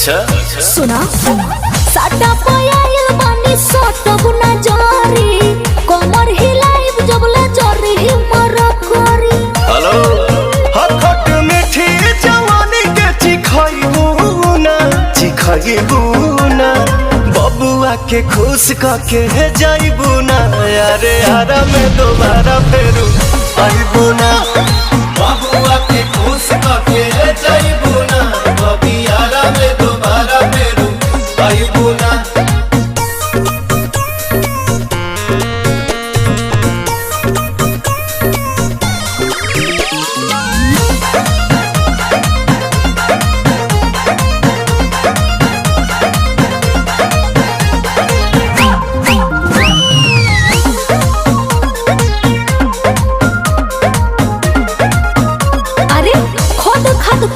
अच्छा सुना साटा पायल बानी सोटब ना जारी कमर हिलाइब जबले जरी मर करी। हेलो हखट मीठी जवानी के चिखाइबू ना बबुआ के खुश करके जाइबू ना यारे यारा में दोबारा फेरू आइबू ना बबुआ के खुश करके जाइबू ना बबी यारा में दोबारा फेरू आइबू ना।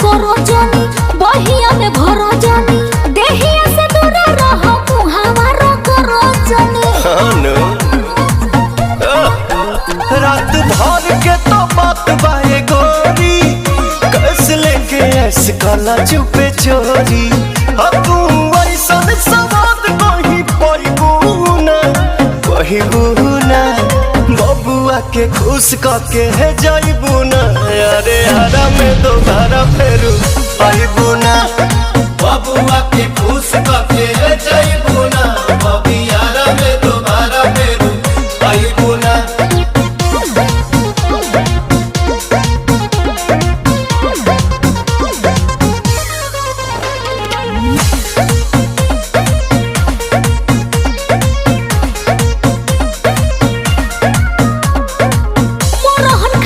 करो जानी बहिया में भरो जानी देहिया से दूर रहो मुहावरा करो जानी। रात भर के तो बात बाए गोरी कस लेके ऐस काला चुपे चोरी तू ऐसा सवाद कहीं पहिबू ना बबुआ के खुश करके है जाइबू ना यारे यारा में दोबारा फेरू आइबू ना बबुआ के खुश करके है जाइबू ना बबी यारा में दोबारा फेरू आइबू ना।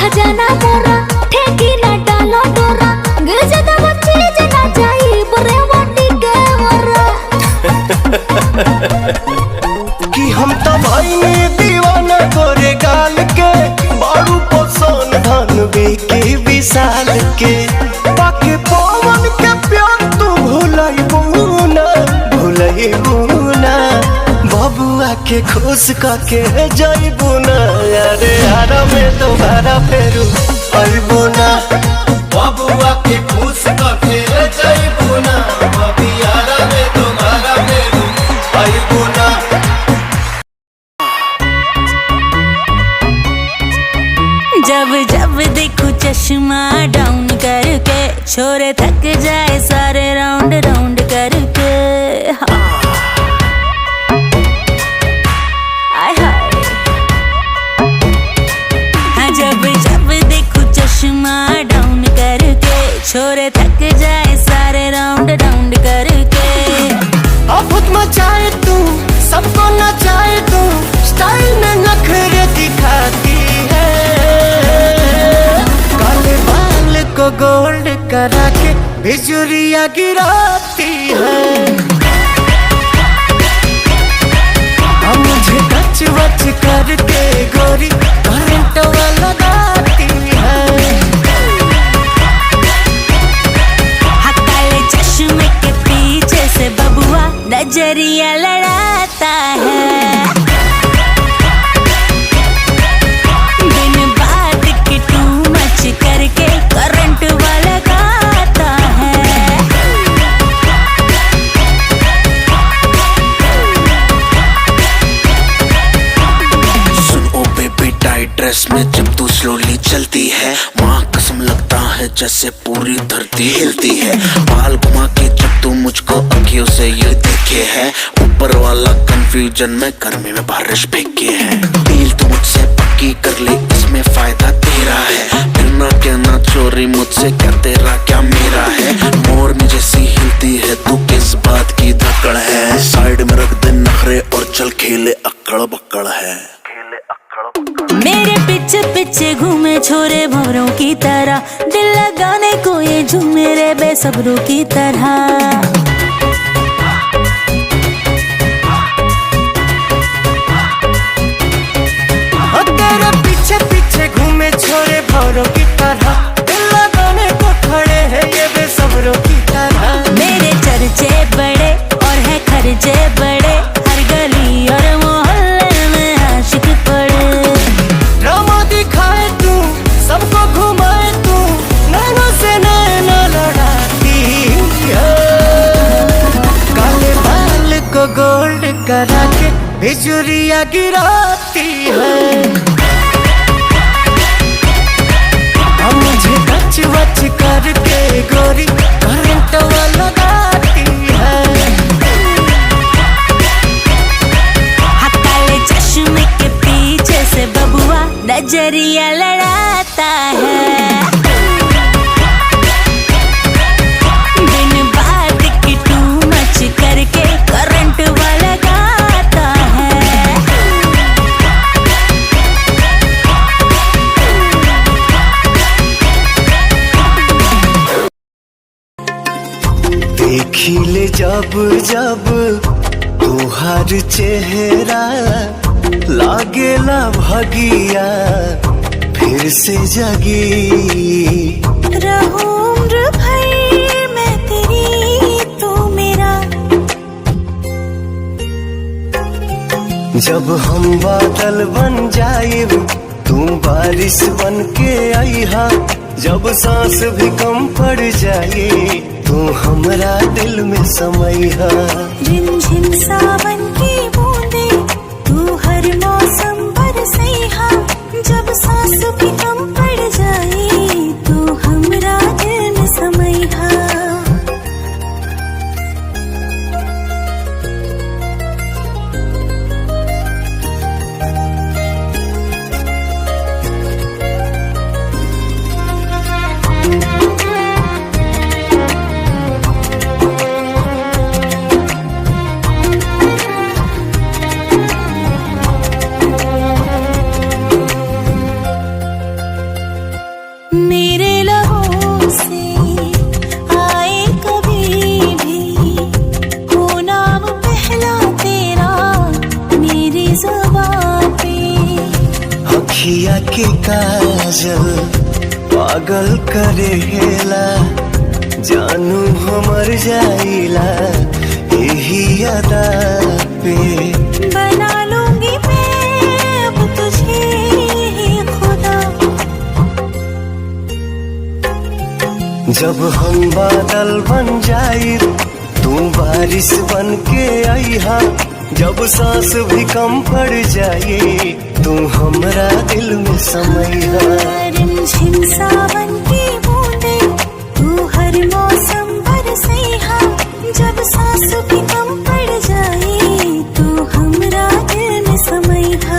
खजाना मोरा ठेकी ना डालो डोरा गिर जदा बच्ची जना जाई बरे वाटी के वरा कि हम तो भाई में दीवाना गोरे गाल के बारू पसंद धन बेके विशाल के बाकी पवन के प्यार तू भुलाइबू ना बबुआ के खुश करके जाइबू ना यारे यारा में दोबारा फेरू आइबू ना बबुआ के खुश करके जाइबू ना बबी यारा में दोबारा फेरू आइबू ना। जब जब देखो चश्मा डाउन करके छोरे थक जाए सारे राउंड राउंड करके। हाँ। जब जब देखो चश्मा डाउन करके छोरे थक जाए सारे राउंड राउंड करके। आफत मचाए तू सबको नचाए तू स्टाइल में नखरे दिखाती है काले बाल को गोल्ड करा के बिजुरिया गिराती है मुझे टच वच करके गोरी करंट लगाती है। काले चश्मे के पीछे से बबुआ नजरिया लड़ाता है बिन बात के टू मच करके करंट वाला गाता है। टाइट ड्रेस में जब तू स्लोली चलती है माँ कसम लगता है जैसे पूरी धरती हिलती है। बाल घुमा के जब तू मुझको अखियों से ये देखे है ऊपर वाला कंफ्यूजन में गर्मी में बारिश फेंके है। डील तू मुझसे पक्की कर ले इसमें फायदा तेरा है फिर ना कहना चोरी मुझसे कर तेरा क्या मेरा है। मोरनी जैसी हिलती है तू किस बात की धकड़ है साइड में रख दे नखरे और चल खेले अक्कड़ बक्कड़ है। मेरे पीछे पीछे घूमे छोरे भंवरों की तरह दिल लगाने को ये झूमे रे बेसब्रों की तरह। तेरे पीछे पीछे घूमे छोरे भंवरों की तरह दिल लगाने को खड़े हैं ये बेसब्रों की तरह। मेरे चर्चे बड़े और है खर्चे बड़े हर गली और मोहल्ले में आशिक पड़े। ड्रामा दिखाए तू सबको घुमाए तू नैनों से नैना लड़ाती है। करा के बिजुरिया गिराती है। मुझे टच वच करके गोरी करंट लगाती है। काले चश्मे के पीछे से बबुआ नजरिया लड़ाता है। बिन बात की टू मच करके करंट वाला गाता है। देखी ले जब जब तुहार चेहरा लागेला भगिया फिर से जगी। रहूं उम्र भर मैं तेरी तू मेरा। जब हम बादल बन जाइब तू बारिश बन के आईहा। जब सांस भी कम पड़ जाए तू हमरा दिल में समैहा। रिमझिम सावन की बूंदे तू हर मौसम बरसैहा। जब सांस भी कम पड़ जाए तू हमरा दिल में समैहा। मेरे लबों से आए कभी भी हो नाम पहला तेरा मेरी ज़ुबान पे। अखिया के काजल पागल करेला जानू हमर जाइला यही अदा पे। बना लूंगी मैं अब तुझे खुदा। जब हम बादल बन जाए तू बारिश बन के आईहा। जब सांस भी कम पड़ जाए तू हमरा दिल में समैहा। रिमझिम सावन की बूंदे तू हर मौसम बरसैहा। जब सांस भी कम पड़ जाए तू हमरा दिल में समैहा।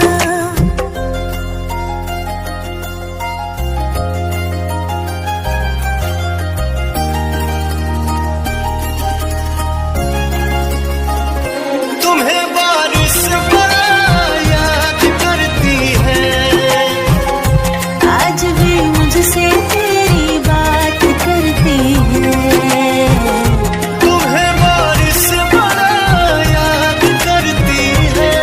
तुम्हें बारिश याद करती है। आज भी मुझसे तेरी बात करती है। तुम्हें बारिश याद करती है।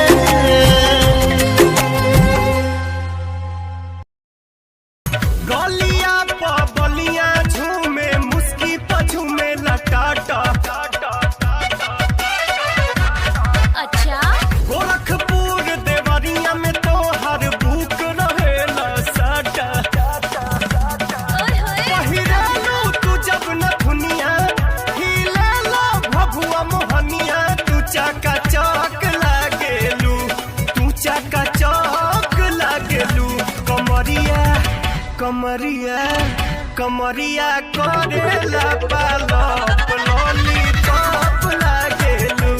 गलिया बलिया झूमे मुस्की पझूमे लटाटा। अच्छा गोरखपुर देवरिया में तो हर भूख रहेला साटा। पहिरालू तू जब न दुनिया हिलेला भभुआ मोहनिया। तू चाका चौक लागेलू तू चाका चौक लागेलू। कमरिया कमरिया कमरिया करेला पालप लॉलीपॉप लागेलू।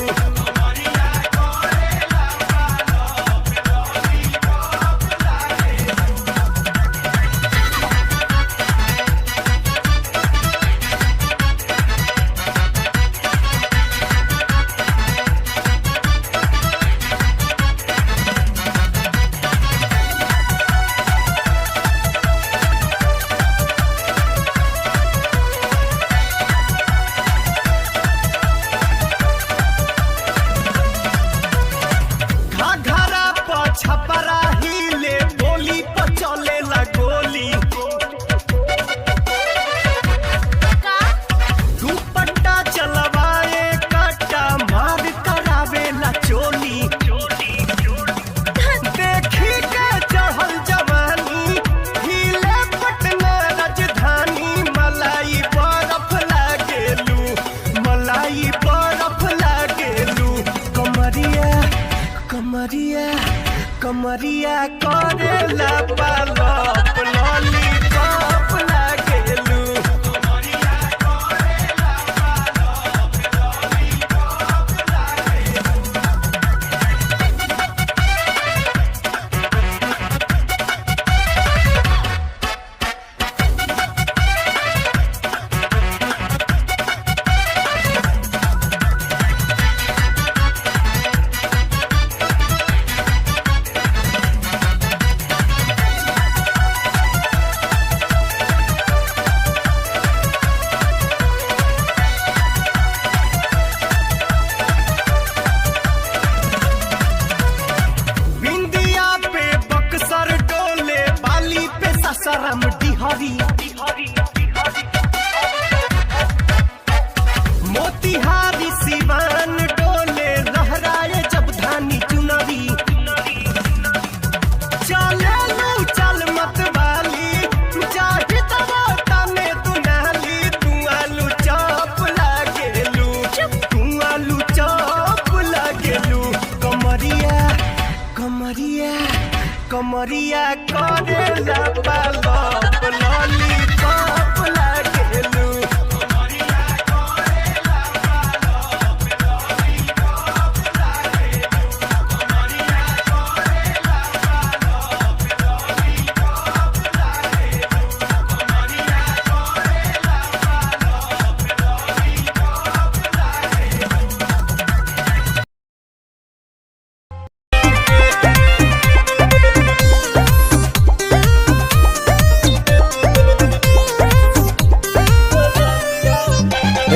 कमरिया करेला पालप लॉलीपॉप लागेलू सरम डिहरी मोतिहारी सिवान डोले लहराए जब धानी चुनरी चले लू चल मत वाली चाहे तब तने दुनाली तू आलू चौप लागेलू तू आलू चौप लागेलू कमरिया कमरिया कमरिया करेला पालप लॉलीपॉप लागेलू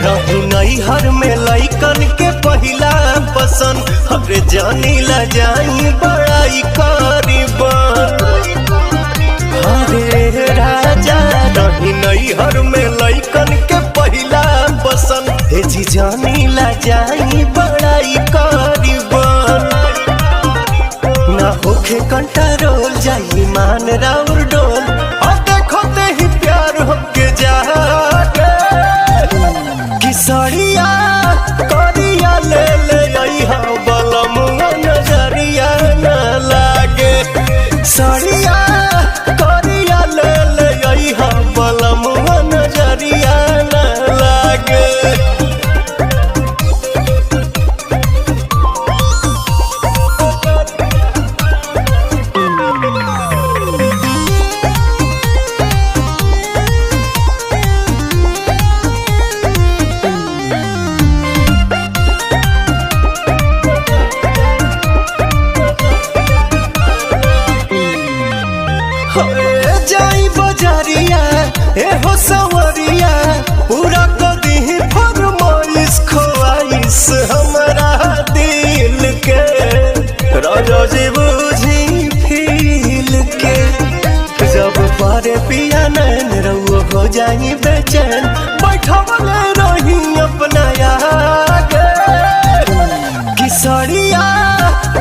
रहू नैहर में लइकन के पहिला पसंद हरे जानी ला जाई बड़ाई करीबन हरे राजा रहू नैहर में लइकन के पहिला पसंद हे जी जानी ला जाई बड़ाई करीबन ना होखे कंट्रोल जाई मान राउर डोल और देखो ते ही प्यार होके जागे सड़िया करिया ले ले अइहा बलमुआ नजरिया न लागे सड़िया करिया ले ले अइहा बलमुआ नजरिया न लागे जाई बजारिया ए हो सवरिया पूरा कदी फरमाइश ख्वाइश हमारा दिल के राजा जी बुझी फील के जब पारे पिया नैन रउआ हो जाई बेचैन बैठवले रही अपना आगे किसरिया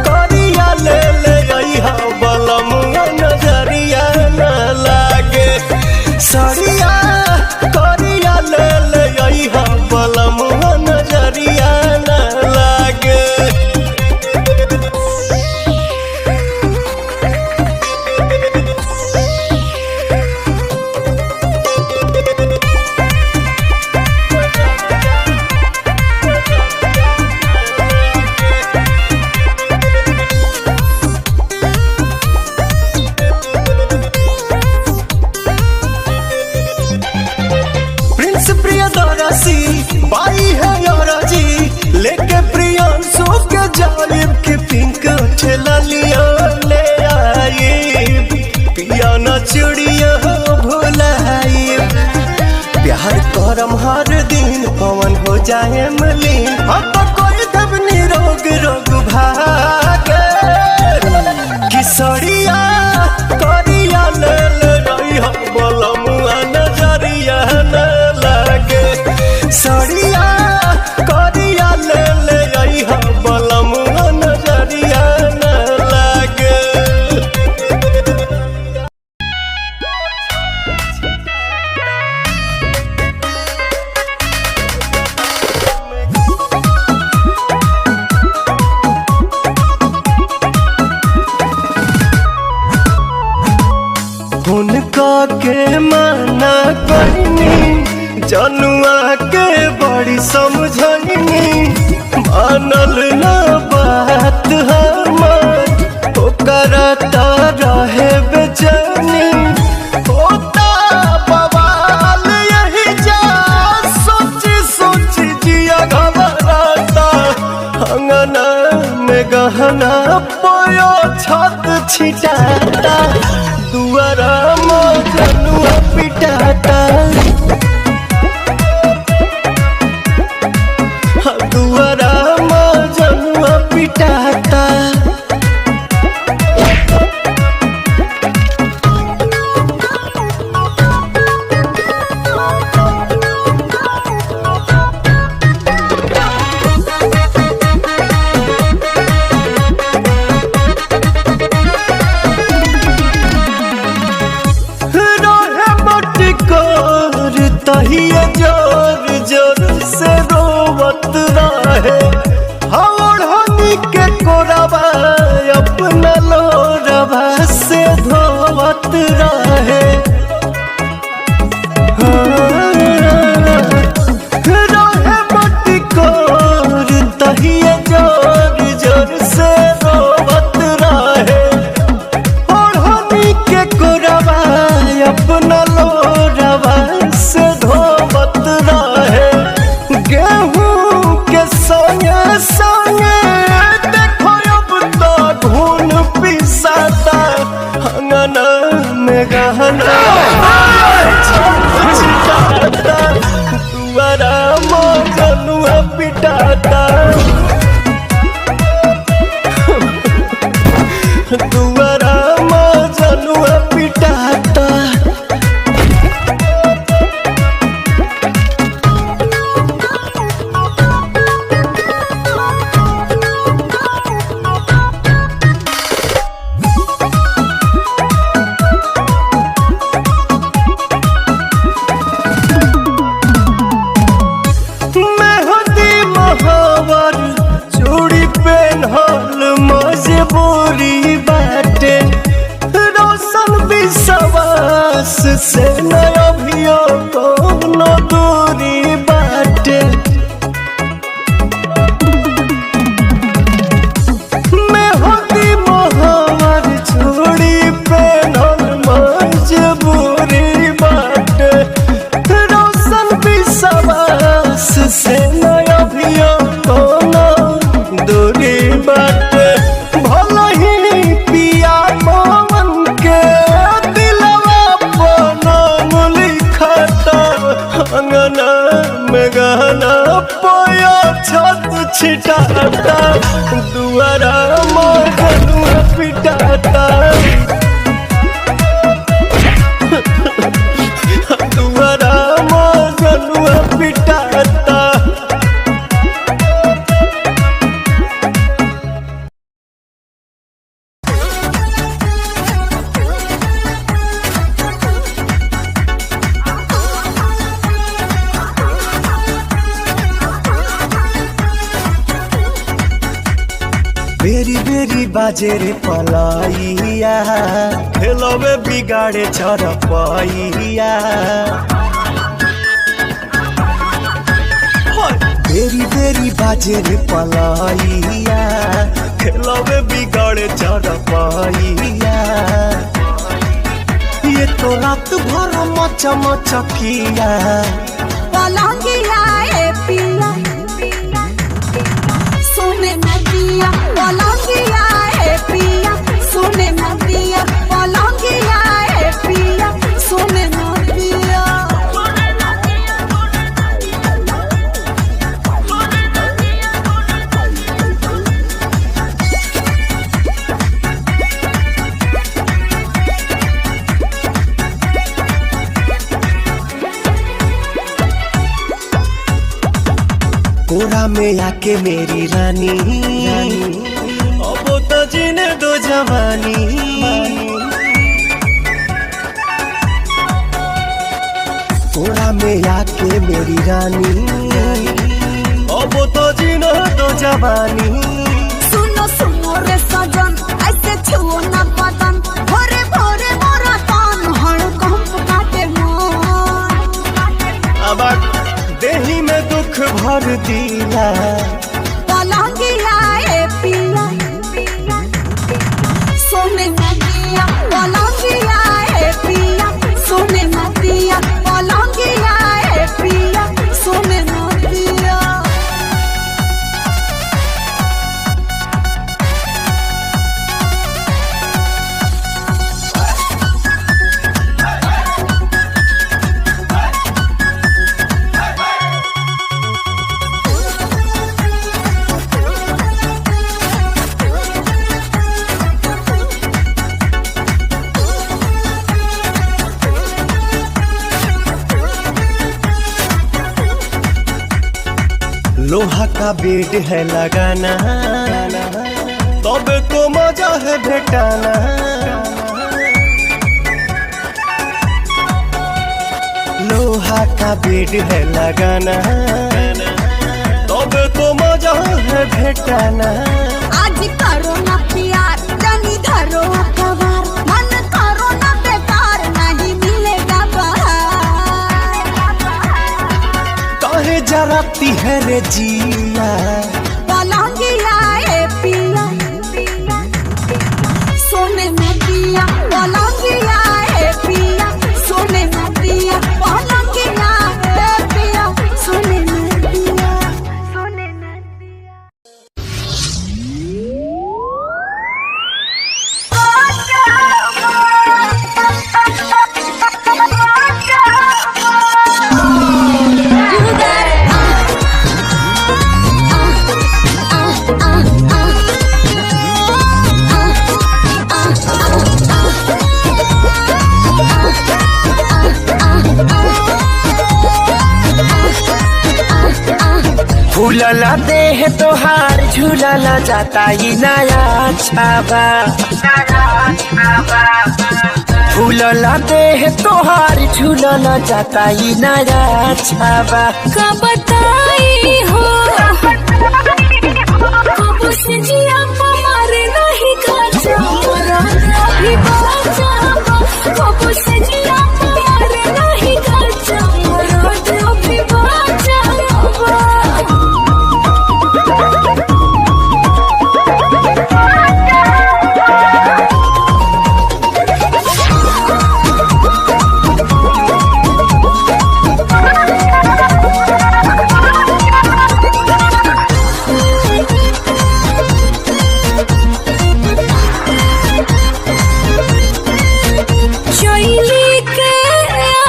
करिया ले ले अइहा बलमुआ नजरिया न लागे सड़िया करिया ले ले अइहा बलमुआ नजरिया न लागे बाई है जी लेके प्रियांशु के जालिब के पिंक ठेला लिया ले आई पिया न चिड़िया भुलाई प्यार करम हर दिन पवन हो जाए मलिन अब तो कोई दबनी रोग रोग भागे किसरिया करिया ले ले रही हम बलमुआ नजरिया न लागे सड़िया करिया ले ले अइहा बलमुआ नजरिया न लागे के माना करनी जनुआ के बड़ी समझनी मानल ना बात हमार ओकरा ता रहे बेचैनी होता बवाल यही जा सोची सोची जिया घबराता अंगना में गहना पोयो छत छिटाता दुआरा मजनुआ पिटाता दुआरा मजनुआ पिटाता तहिए जोर जोर से रोवत रहे हवड़नी के कोरबा अपना लोरबा से धोवत रहे रहे मटकोर तहिए जोर जोर से रोवत रहे हवड़नी के कोरबा अपना लोरबा से धोवत रहे गेहूं के संगे संगे देखो अब तो घून पिसाता अंगना में गहना छिटाता दुआरा मजनुआ पिटाता दुआरा मजनुआ पिटाता चूड़ी पेन्हल मजबूरी बाटे रोशन विश्वास से नया अभियो कोनो दूरी बाटे मेहंदी मोहर चूड़ी पेन्हल मजबूरी बाटे रोशन विश्वास से नया अभियो दूरी बाटे भला ही पिया पवन के दिलवा पर लिखता अंगना में गहना पोया छत छिटाता दुआरा मजनुआ पिटाता दुआरा मजनुआ पिटाता बेरी बेरी बाजे रे पलाइया खेलवे बिगाड़े चरपैया बेरी बेरी बाजे रे पलाइया खेलवे बिगाड़े चरपैया ये तो रात भर मचा मचकिया पलंगिया ए पिया सुने नदिया पलंगिया ए पिया सुने नदिया पलंगिया ए पिया सुने नदिया कोरा में आके मेरी रानी अब तो जीने दो जवानी कोरा में आके मेरी रानी अब तो जीने दो जवानी सुनो सुनो रे सजन ऐसे छुओ ना बदन भोरे भोरे मोरा तान हड़कंप भर दिला पलंगिया ए पिया सोने नदिया पलंगिया ए पिया सोने नदिया पलंगिया ए पिया सोने नदिया। लोहा का बेड है लगाना तब तो मजा है भेटाना। लोहा का बेड है लगाना तब तो मजा है भेटाना। आज करो ना प्यार जानी धरो अखबार मन करो ना बेकार नहीं मिलेगा बाहर। काहे जराती है रे जिया पलंगिया ए पिया सोने नदिया पलंगिया ए पिया सोने नदिया पलंगिया ए पिया सोने नदिया सोने नदिया। फूलला देह तोहार झूलला जाता ही नया छावा। फूलला देह तोहार झूलला जाता ही नया छावा। का बताई हो कब से जिया मारे नहीं काचा अभी बाचा कब से जिया मारे नहीं काचा अभी बाचा। चैली के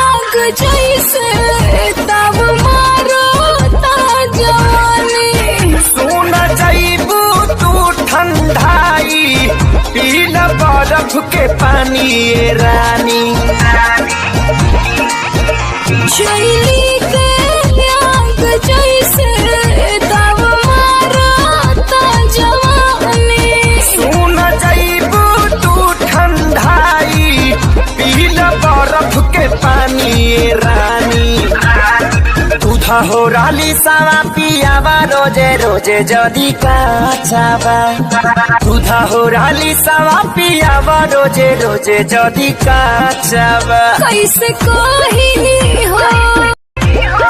आग जैसे तब मारो ता जवानी। सुन जाइबू तू ठंडाई पीला बर्फ के पानी ए रानी। चैली के आग जैसे तब मारो ता जवानी। सुन जाइबू तू ठंडाई पीला बर्फ के पानी ए रानी। दूधा हो राली सावा पियावा रोजे रोजे जदी काचावा। दूधा हो राली सावा पियावा रोजे रोजे जदी काचावा। कैसे कही हो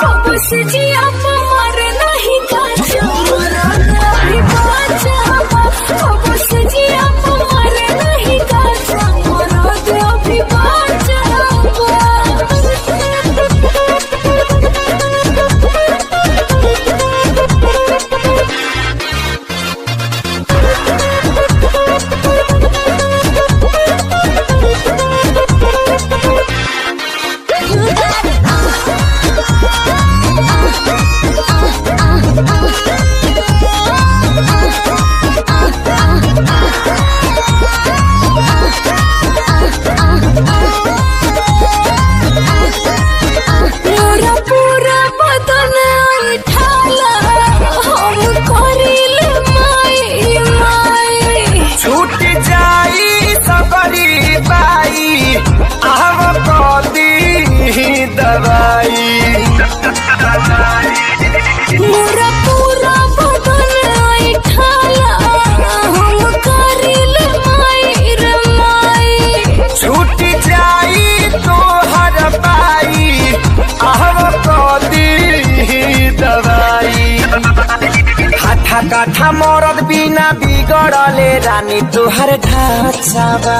कब से जिया मारे नहीं काचा अभी बाचा कब से जिया मारे नहीं काचा अभी बाचा। पूरा पूरा बदन उठाला हम करिल माई माई। छूट जाई सबरी बाई आव कदी दवाई। पूरा पूरा बदन उठाला हम करिल माई रे माई। छूट जाई तोहर बाई आव कदी दवाई। हाथा काठा मरद बिना बिगड़ले रानी तुहर ढांचाबा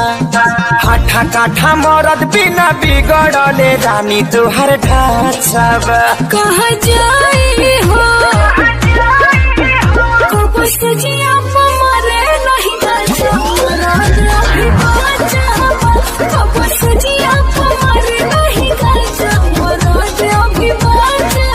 हाथा काठा मरद बिना बिगड़ले रानी तुहर ढांचाबा कहाँ जाए हो कब सजिया मरे नहीं बचा अभी बचा कब सजिया मरे नहीं बचा अभी बचा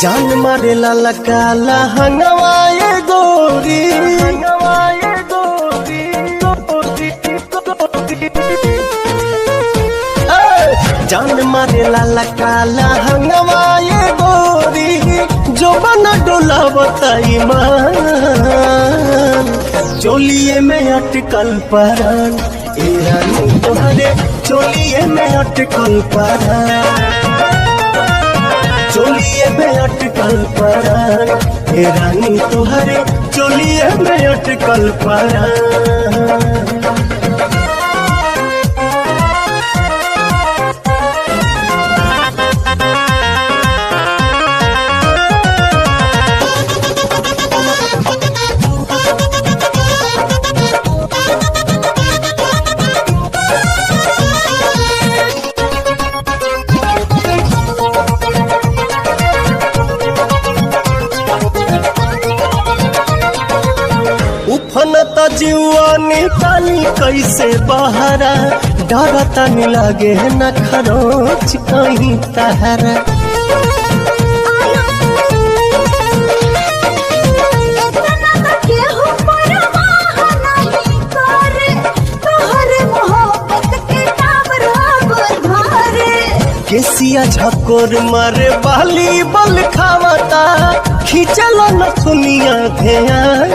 जान मारे लाला काला हंगवाए गोरी जान मारे लाला काला हंगवाए गोरी जो बना डोला बताई मान चोलिए में अटकल परान ए रानी तोहरे चोलिए में अटकल परान चोलिए में अटकल परान हे रानी तुहरे चोलिए में अटकल परान उफनता जीवानी तानी कैसे बहरा डरता नहीं लागे न खरोच कहीं तहरा केसिया झकोर मारे बाली बल खावता खींचल न सुनिया ध्यान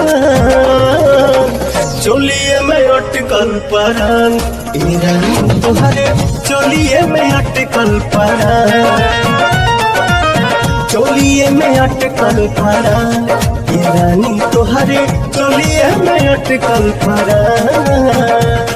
चोलिए में अटकल परान ए रानी तुहरे चोलिए में अटकल परान चोलिए में अटकल परान ए रानी तुहरे चोलिए में अटकल परान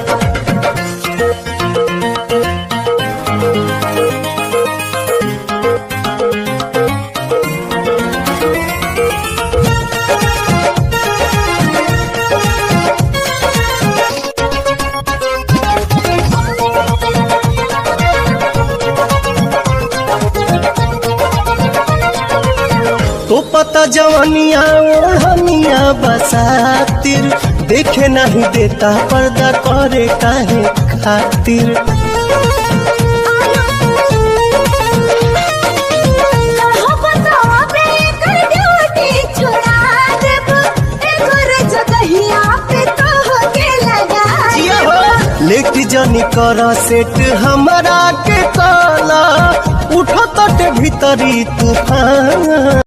तो पता जवानिया ओढ़निया बसातिर देखे नहीं देता पर्दा करे काहे खातिर लेट जनी कर सेट हमारा के काला उठो तट भीतरी तूफान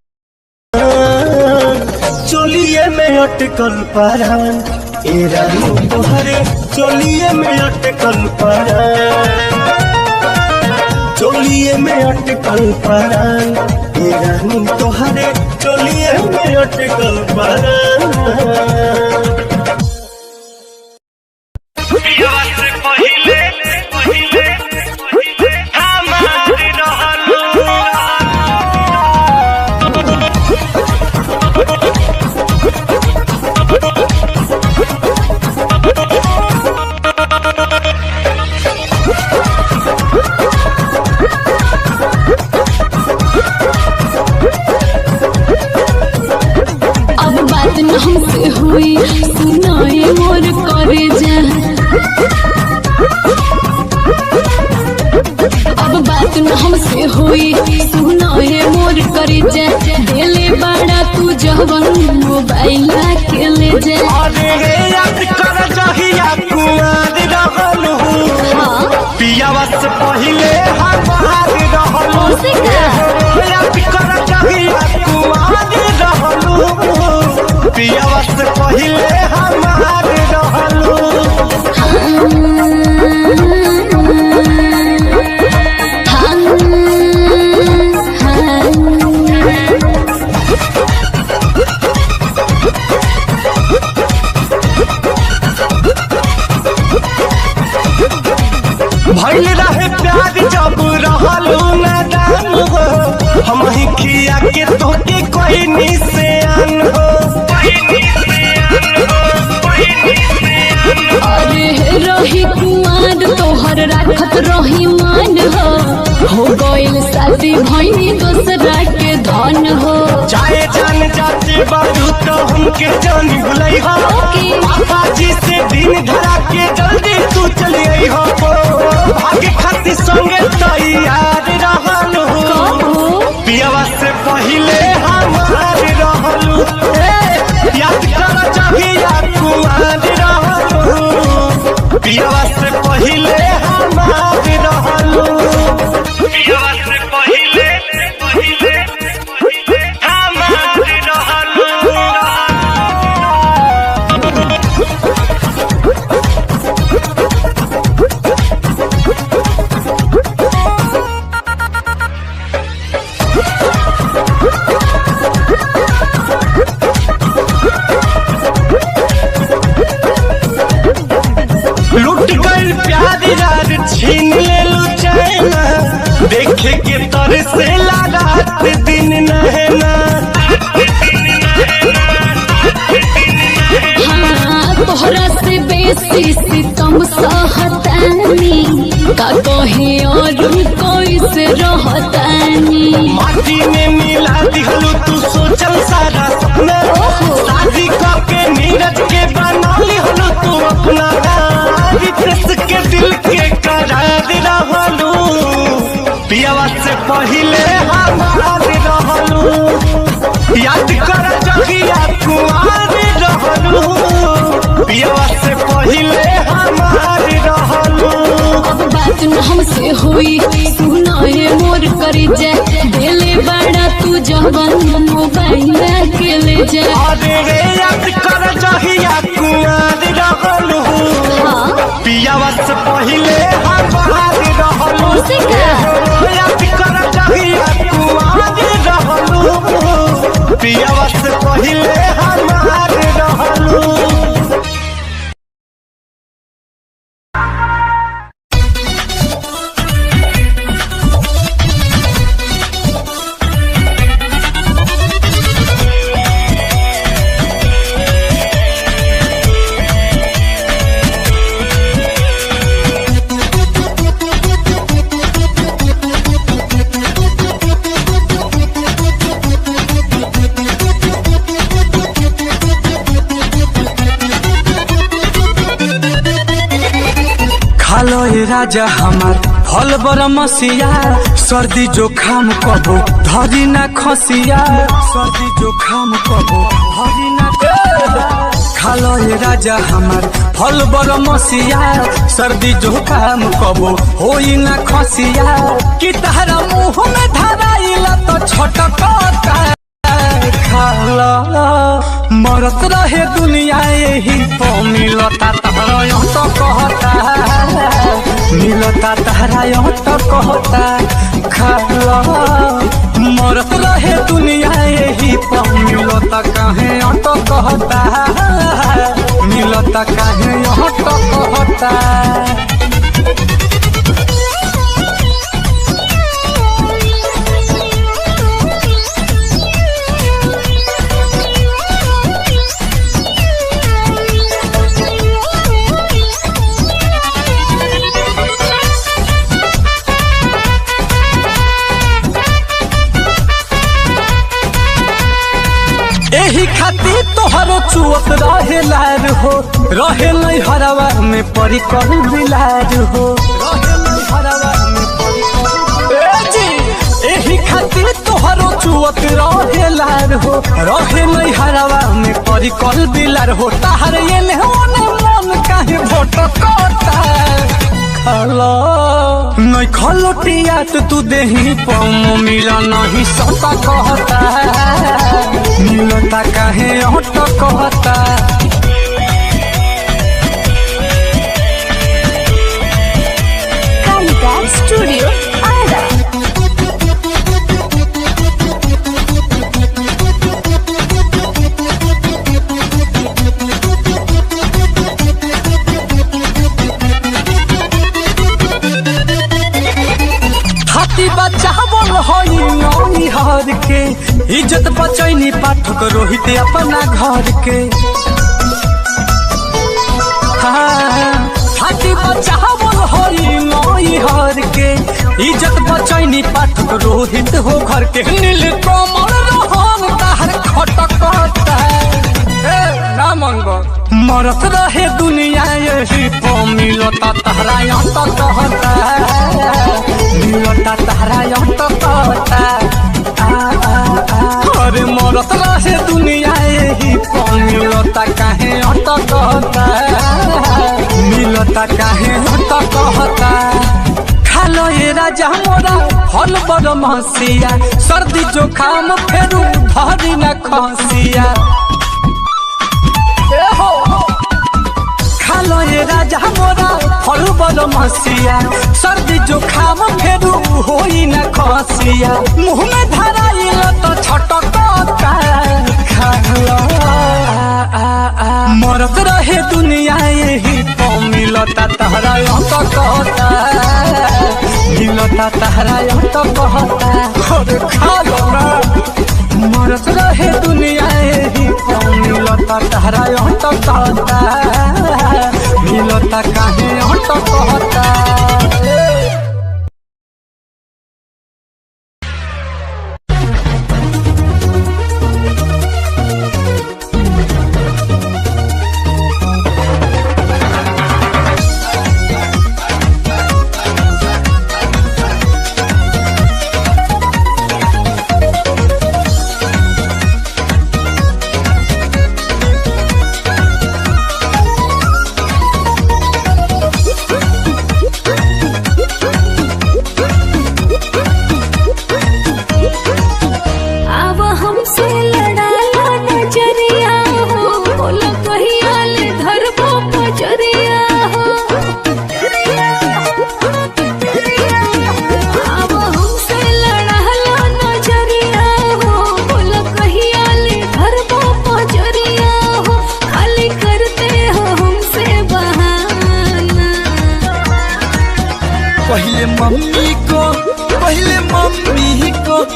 चोलिए में अटकल परान ए रानी तुहरे चोलिए में अटकल परान चोलिए में अटकल परान ए रानी तुहरे चोलिए में अटकल परान हमसे हुई सुनाए मोर करे जा अब बात न हमसे हुई सुनाए मोर करे जा देले बड़ा तू जवन मोबाइल के ले जा अरे याद कर जहिया कुआर रहलू पियावा से पहिले हम भइल रहे प्यार जब रहलू नादान हो हम ही खिया के तोके कोई निशान हो अरे रही कुआर तोहर राखत रही मान हो गइल शादी भइनी दूसरा के धन हो। चाहे जान जाते बाबू तो हमके जान भुलई हो पापा जी से दिन धरा के जल्दी तू चली आई हो भाग्य खातिर संगे तैयार रहलू पियावा से पहिले हमार रहलू याद कर जहिया कुआर रहलू पियावा से पहिले हमार रहलू पियावा से पहिले हमार रहलू। लुट गई प्यार यार छीन ले लू चैना देखे के तर से रात दिन नहना हाँ तोहरा से बेसी सितम सहतानी का कहे और कोई से रहतानी माटी में मिला दिहलू तू सोचल सारा सपना शादी करके नीरज के बना लिहलू तू अपना के दिल के करार रहलू पियावा से पहिले हमार रहलू याद कर जगिया कुआर रहलू पियावा से पहिले हमार रहलू। अब बात न हमसे हुई सुना है मोर करी जाए दिले बड़ा तू जवन मोबाइल के ले जाए अरे रे याद कर जहिया कुआर रहलू पियावा से पहिले हमार रहलू याद कर जहिया कुआर रहलू पियावा से पहिले हमार रहलू। खालो हे राजा हमार फल बरमसिया सर्दी जोखाम कबो धरी ना खसिया सर्दी जोखाम कबो धरी ना खालो हे राजा हमार फल बरमसिया सर्दी जोखाम कबो होई ना खसिया कि तारा मुंह में धराइला तो छटकता खाला मरत रहे दुनिया यही तो मिलता तारा यो तो कहता मिलता तारा यो तो कहता खाला मरत रहे दुनिया यही तो मिलता काहे यो तो कहता मिलता काहे यो तो कहता। एही खातिर तोहरो चुअत रहे लार हो रहे नहीं हरवा में परी कहू बिलार हो रहे नहीं हरवा में परी जी एही खातिर तोहरो चुअत रहे लार हो रहे नहीं हरवा में परी कहू बिलार हो ताहर ये ने मन काहे भटकता खाला नहीं खलोटिया तो तू देही पम मिला नहीं सता कहता मिलता काहे ऑटो कहता। कालिका स्टूडियो आरा भर के इज्जत बचैनी पाठक रोहित अपना घर के फाटी बचावल होई नई हर के इज्जत बचैनी पाठक रोहित हो घर के नील कमल रहन ताहर खटकता ना मंगो मरत रहे दुनिया यही तो मिलता तहरा अंत कहता मिलता तहरा अंत कहता अरे मरत रहे दुनिया यही तो मिलता काहे अंत कहता मिलता काहे अंत कहता खालो ये राजा मोरा फल बड़ महसिया सर्दी जोखाम फेरू धरी न खसिया खालो ये राजा मोरा फल बड़ महसिया सर्दी जोखाम फेरू होई न खसिया मुँह में धराइल तो छटकता खालो मरत रहे दुनिया यही तो मिलता तहरा अंत कहता मिलता तहरा अंत कहता अरे खालो ना मरत रहे दुनिया यही तो मिलता तहरा अंत कहता मिलता काहे अंत कहता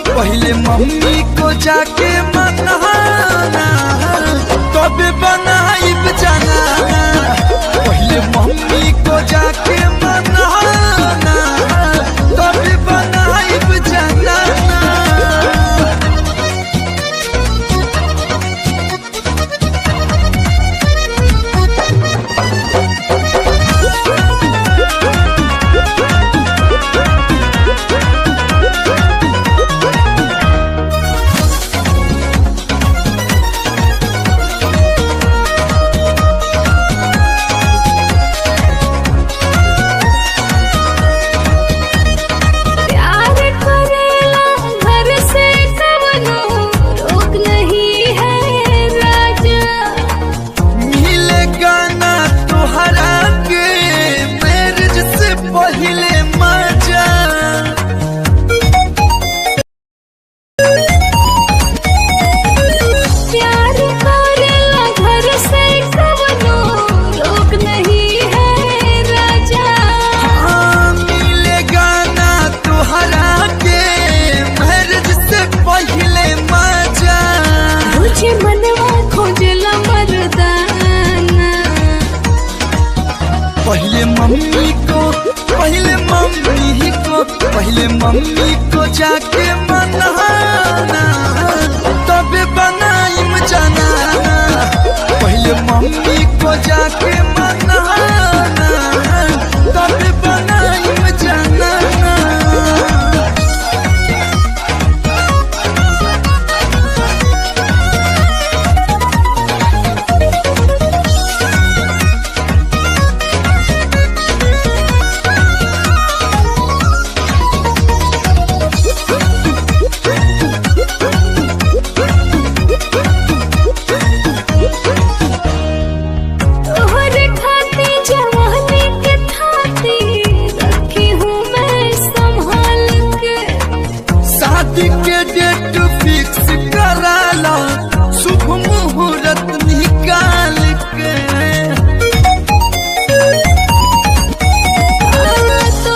पहले मम्मी को जाके मनाना तबे बनाइब जाना पहले मम्मी को जाके मनाना तबे बनाइब जाना पहले मम्मी को जाके मनाना तबे बनाइम जाना पहले मम्मी को जाके मनाना तबे बनाइम जाना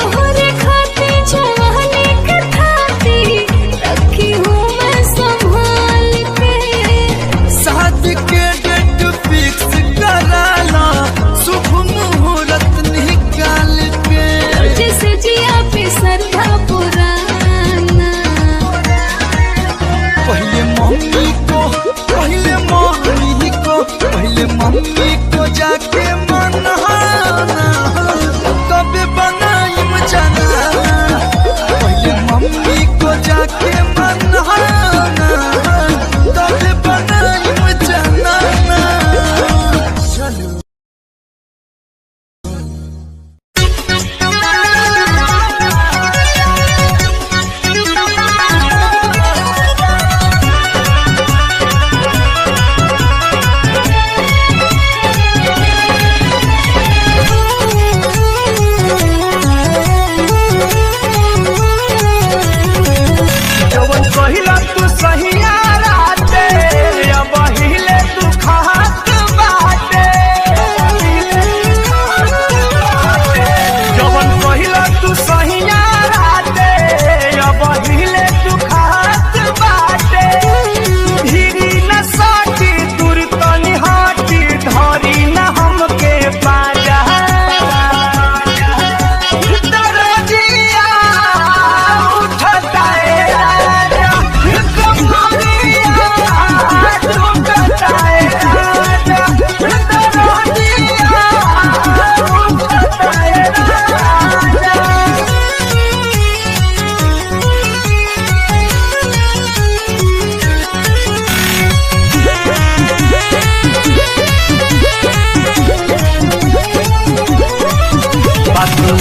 तोहरे खातिर जवानी के थाती रखी हूँ मैं जाके मनाना तबे बनाई जनाना चलो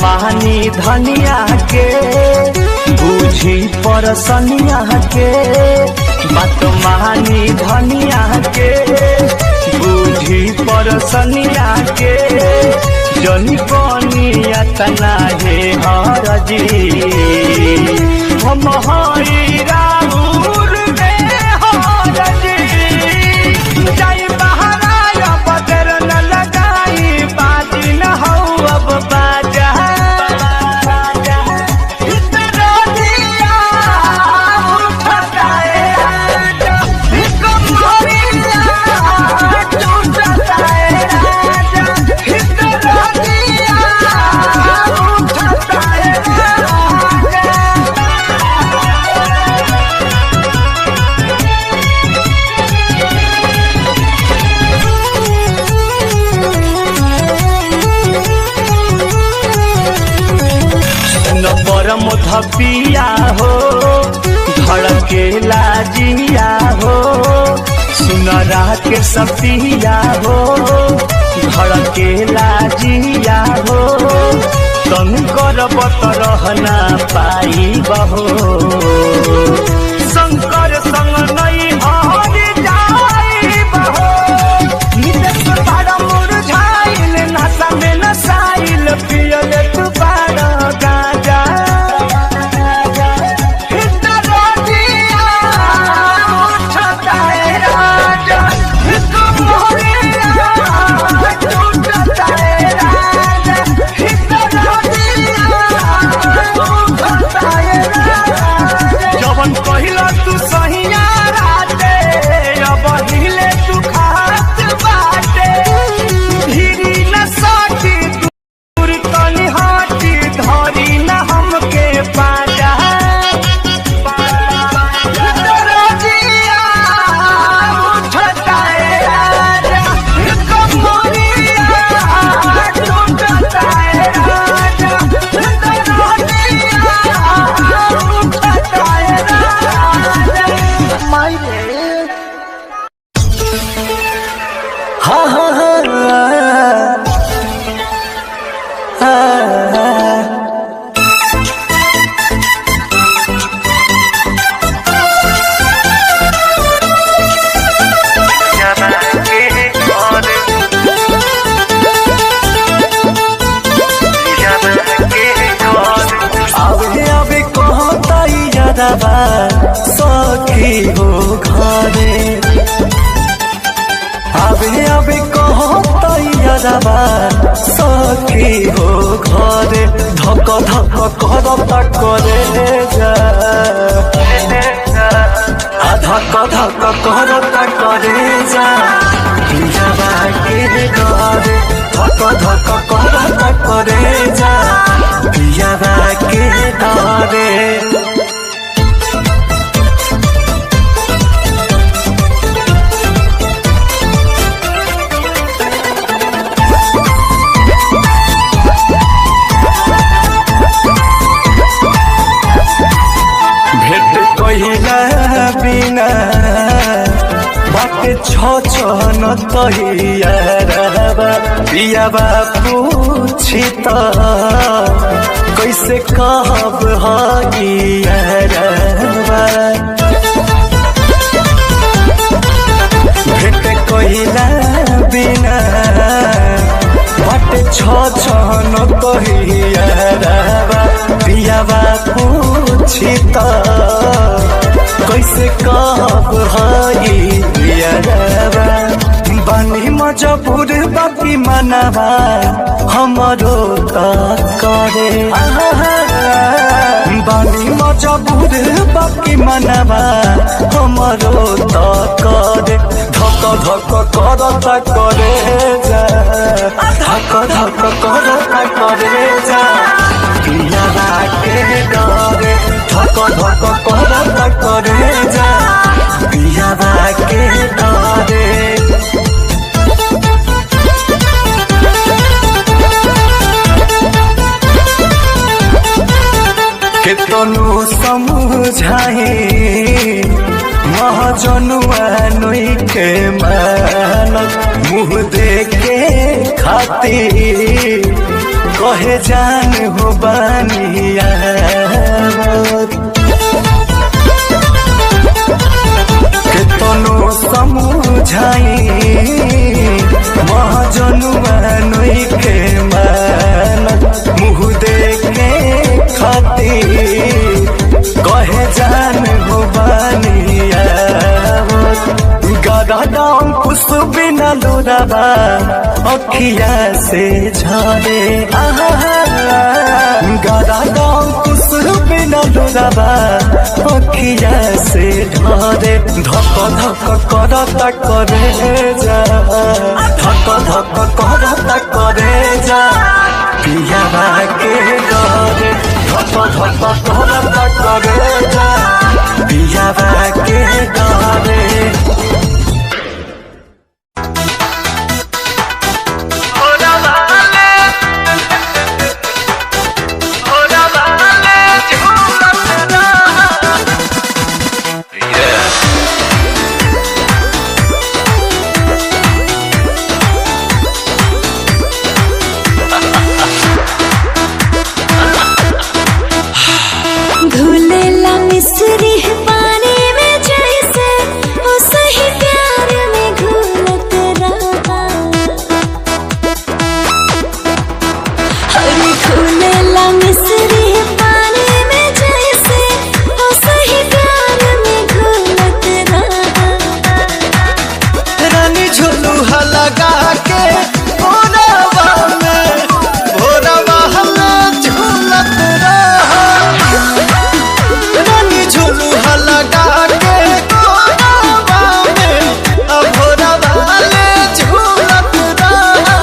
महानी धनिया के बूझी परसनिया के बात महानी धनिया के बूझी परसनिया के जनी कनिया तना हे हरजी हम हई राउर में हरजी जाई बहराया बदर न लगाई बाजी न हो अब बाजा धपिया हो धड़के लाजिया हो सुनरा के सपिया हो धड़के लाजिया हो तन करबत रहना पाई बहो शंकर संग नहीं हरि जाई बहो निदेश बाड़ा मुरझाइल नशा में नसाइल पियल तू बाड़ा गाजा पहिला तू सहिया राते अब हिले तू खात बाटे धीरी न साटी दूर तनी हाटी धरी न हमके पाजा दरजिया उठता है राजा कमरिया टूटता है राजा दरजिया उठता है हाँ हाँ हाँ आवे आवे कहता यादवा सखी हो घरे आवे आवे कहता यादवा सखी हो घरे धक धक करता करे जा धक धक करता करे जा पियावा के घरे धक धक करता करे जा पियावा के घरे भेट कहिला बिना बाटे न तहियारबा पियाबा पूछी त कैसे कहब हइयारबा भेट कहिला बिना बाटे न तहियारबा पियाबा पूछी त कैसे कहब हइयारबा बानी मजबूर बाकी मनवा हमरो त करे बानी मजबूर बाकी मनवा हमरो त करे धक धक करता करे जा धक धक करता करे जा पिया के डरे धक धक करता करे जा पिया के डरे केतनो समझाए महाजनुआ नोई के मानत मुँह देखे खातिर कहे जान हो बानिया केतनो समझाए महाजनुआ नोई के मानत मुँह देखे खातिर कहे जान हो बानिया गदा दाम कुछ बिना लोराबा अखिया से झरे गदा दाम कुछ बिना लोराबा अखिया से झरे धक धक करता करे जा धक धक करता करे जा पिया के डरे धक धक करता करे जा पिया के डरे घुलेला मिस्री पानी में जैसे वो सही प्यार में घुलत रहा अरे घुलेला मिस्री पानी में जैसे वो सही प्यार में घुलत रहा रानी झुलुहा लगा के भोरवा में झूलत रहा रानी झुलुहा लगा के भोरवा में भोरवा ले झूलत रहा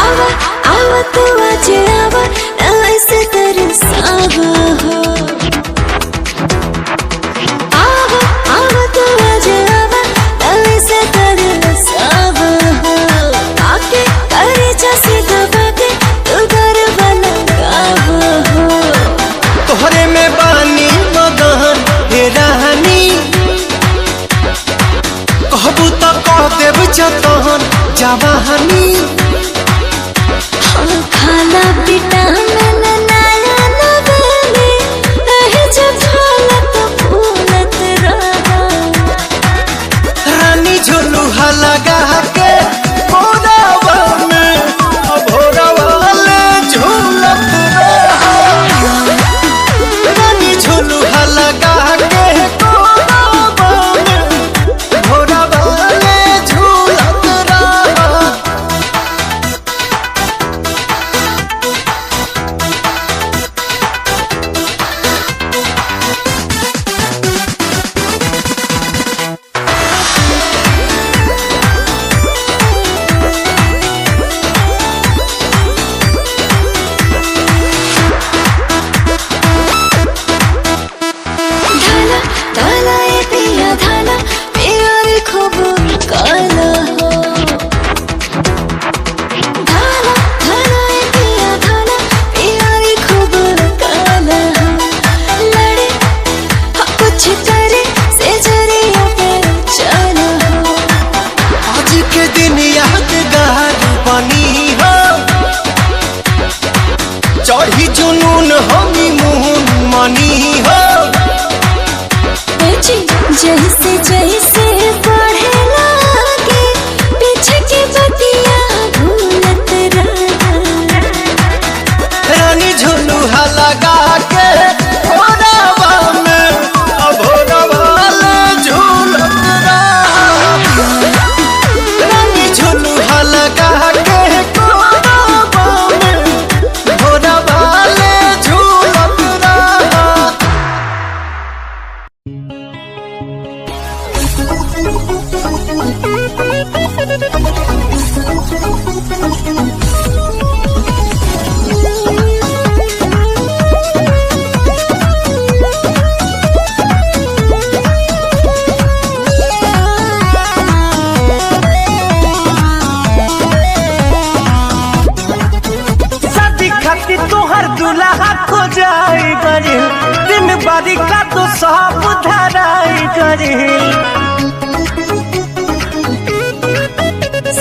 आवा आवा तू आज आवा ऐसे तरसावा हो आवा आवा तू आज आवा ऐसे तरसावा हो आके करे जैसे दबा के तू गरबा लगावा हो तोहरे में बानी मगन हे रानी कहबू तो कह देव जतन जवानी खाना विटामिन नया नवेली एही जब झलक फूलत रहा रानी झुलुहा लगा के भोरवा में भोरवा ले झूलत रहा रानी झुलुहा लगा के भोरवा में भोरवा ले झूलत रहा जैसे जैसे बढ़े लागे पीछे की बतिया भूलत रहा। रानी झुलुहा लगा के भोरवा में भोरवा ले झूलत रहा। रानी झुलुहा लगा के भोरवा में भोरवा ले झूलत रहा। शादी खातिर तोहर दूल्हा खो जाए गरे दिन बारी का तो सब धराई गरे।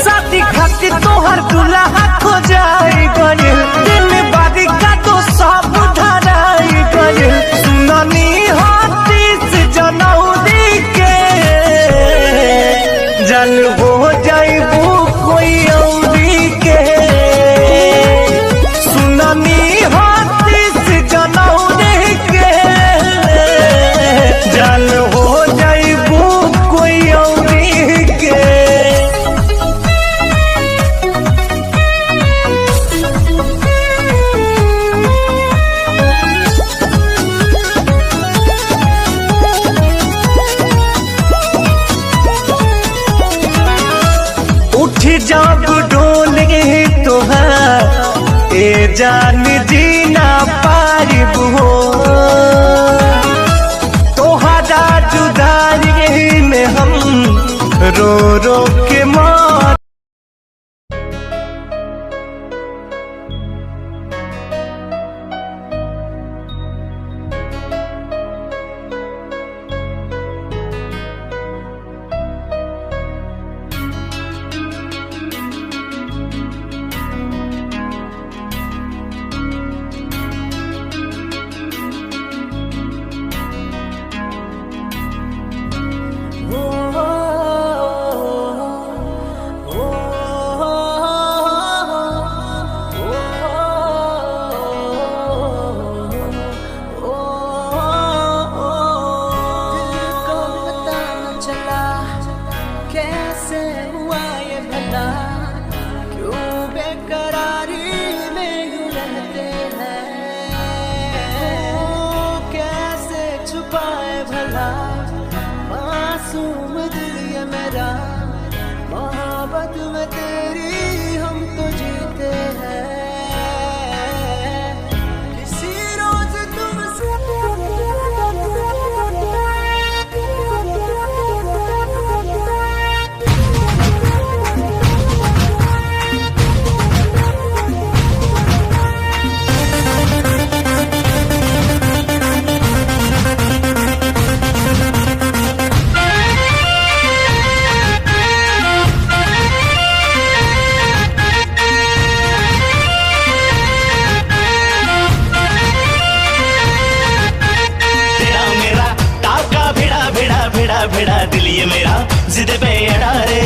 शादी खातिर तोहर दूल्हा खो जाए गरे दिन बारी का तो सब धराई गरे। सुननी हाथीस जनौरी के जन हो जाइबू कोई औरी के। सुननी हाथीस जनौरी के जन हो जाइबू कोई औरी के। उठ जब डोले तोहार ए जान जीना पारिब हो। तोहरा जुदाई में हम रो रो के मार। कैसे हुआ ये भला, क्यों बेकरारी में यूं रहते हैं। कैसे छुपाए भला मासूम दिल ये मेरा, मोहब्बत में तेरी हम तो जीते हैं। किसी रोज तुमसे भिड़ा दिल ये मेरा जिद पे अड़ा रे।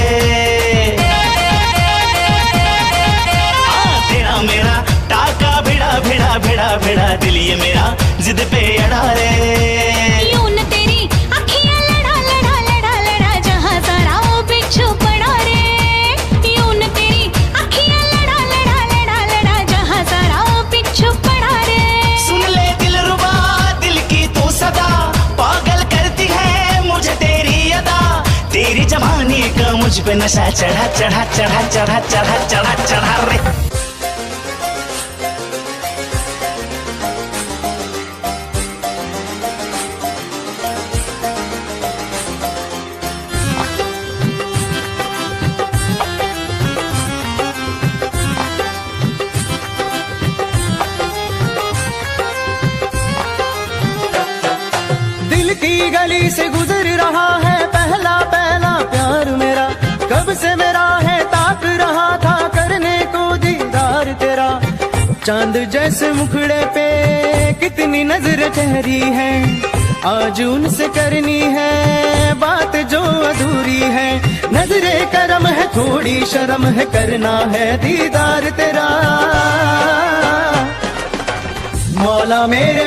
तेरा मेरा टाका भिड़ा भिड़ा भिड़ा भिड़ा दिल ये मेरा जिद पे अड़ा रे। यूं न तेरी अखियां लड़ा लड़ा लड़ा लड़ा जहां सारा वो बिच्छू पड़ा रे। यूं न तेरी अखियां लड़ा लड़ा लड़ा लड़ा जहां सारा वो बिच्छू पड़ा रे। सुन ले दिल रुबा दिल की तू सदा, पागल करती है मुझे तेरी अदा। तेरी जवानी का मुझ पे नशा चढ़ा चढ़ा चढ़ा चढ़ा चढ़ा चढ़ा चढ़ा रे। दिल की गली से गुजर रहा है पहला पहला प्यार मेरा। कब से मेरा है ताक रहा था करने को दीदार तेरा। चांद जैसे मुखड़े पे कितनी नजर ठहरी है, आज उनसे करनी है बात जो अधूरी है, नजरे करम है थोड़ी शर्म है, करना है दीदार तेरा। मौला मेरे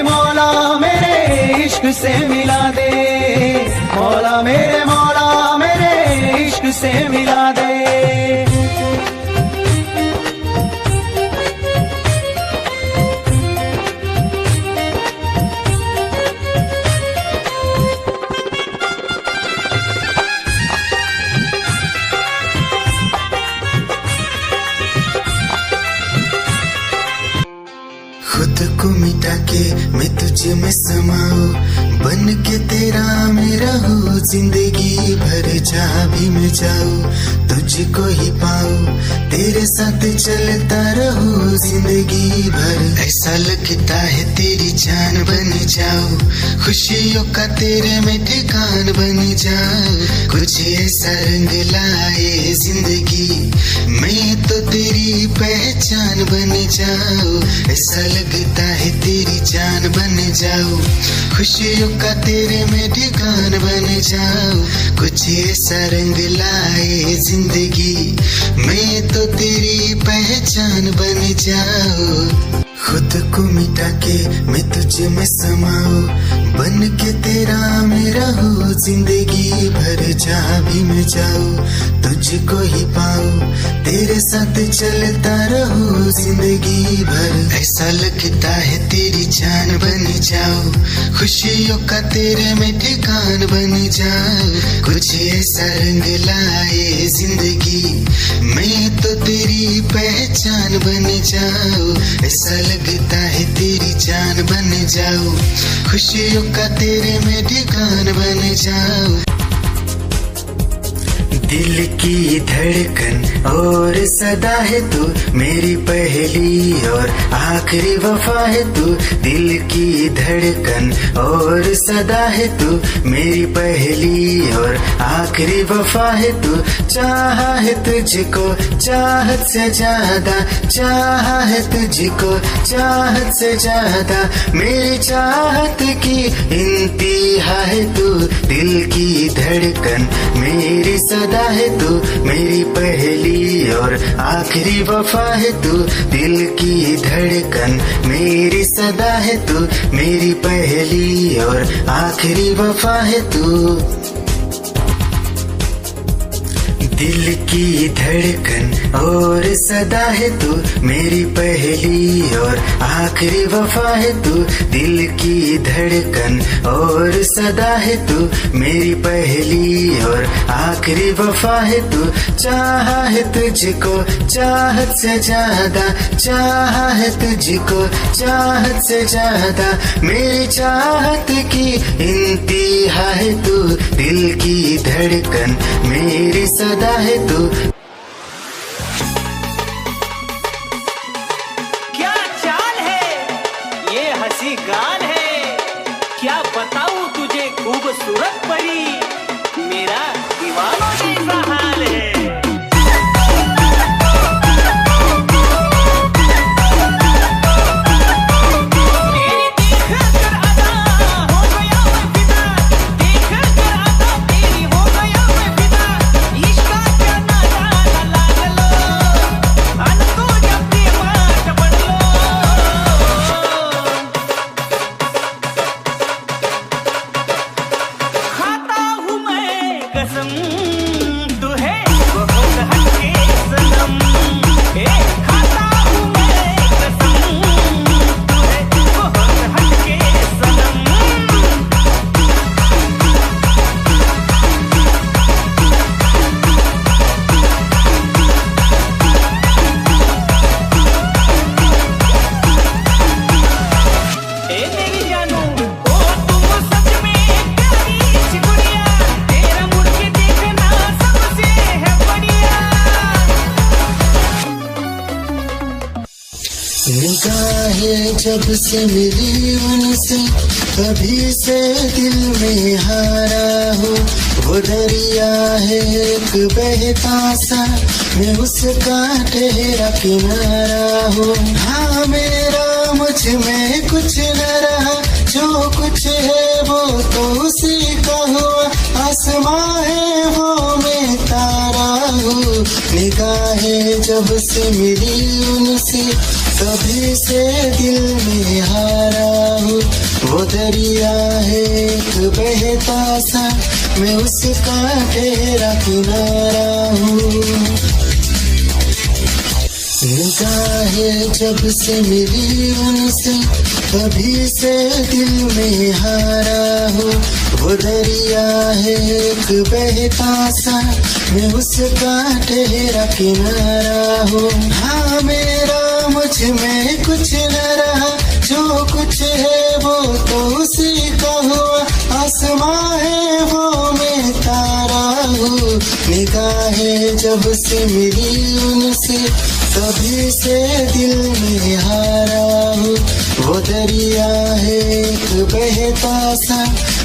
इश्क से मिला दे, मौला मेरे इश्क से मिला दे। खुद को मिटा के मैं तुझे में समाऊं, बन के तेरा मेरा हो जिंदगी भर। जहाँ भी मैं जाऊं तुझको ही पाऊं, तेरे साथ चलता रहूं जिंदगी भर। ऐसा लगता है तेरी जान बन जाऊं, खुशियों का तेरे में ठिकान बन जाऊं। कुछ ऐसा रंग लाए जिंदगी, मैं तो तेरी पहचान बन जाऊं। ऐसा लगता है तेरी जान बन जाऊं, खुशियों का तेरे में ठिकान बन जाऊं। कुछ ऐसा रंग लाए जिंदगी, मैं तो तेरी पहचान बन जाऊं। खुद को मिटा के मैं तुझे में समाऊं, बन के तेरा मेरा हो जिंदगी भर। जहाँ भी मैं जाऊं तुझको ही पाऊं, तेरे साथ चलता रहूं जिंदगी भर। ऐसा लगता है तेरी जान बन जाऊं, खुशियों का तेरे में ठिकान बन जाऊं। कुछ ऐसा रंग लाए जिंदगी, मैं तो तेरी पहचान बन जाऊं। ऐसा लगता है तेरी जान बन जाऊं, खुशियों का तेरे में ठिकान बन जाऊं। दिल की धड़कन और सदा है तू, मेरी पहली और आखिरी वफा है तू। दिल की धड़कन और सदा है तू, मेरी पहली और आखिरी वफा है तू। चाहा है तुझको चाहत से ज्यादा, चाहा है तुझको चाहत से ज्यादा। मेरी चाहत की इंतहा है तू, दिल की धड़कन मेरी सदा है तू। मेरी पहली और आखिरी वफा है तू, दिल की धड़कन मेरी सदा है तू। मेरी पहली और आखिरी वफा है तू। दिल की धड़कन और सदा है तू, मेरी पहली और आखिरी वफा है तू। दिल की धड़कन और सदा है तू, मेरी पहली और आखिरी वफा है तू। चाहा है तुझको चाहत से ज्यादा, चाहा है तुझको चाहत से ज्यादा। मेरी चाहत की इंतहा है तू, दिल की धड़कन मेरी सदा है तू। क्या चाल है ये हंसी गाल है, क्या बताऊं तुझे खूबसूरत परी, मेरा दीवानों जैसा हाल है। इश्क का क्या नादा निगाहें जब से मिली उनसे कभी से दिल में हारा हो। वो दरिया है एक बहता सा, मैं उसका ठहरा किनारा हूँ। हाँ मेरा मुझ में कुछ न रहा, जो कुछ है वो तो उसी का हुआ। आसमां है वो मैं तारा हूँ। निगाहें जब से मिली उनसे कभी से दिल में हारा हूँ। वो दरिया है एक बहता सा, मैं उसका ठहरा किनारा हूँ। निगाहें जब से मिली उनसे कभी से दिल में हारा हूँ। वो दरिया है एक बहता सा, मैं उसका ठहरा किनारा हूँ। हाँ मेरा मुझ में कुछ न रहा, जो कुछ है वो तो उसी का हुआ। आसमां है वो मैं तारा हूँ। निगाहें जब से मिली उनसे कभी से दिल में हारा हूँ। वो दरिया है एक बहता सा,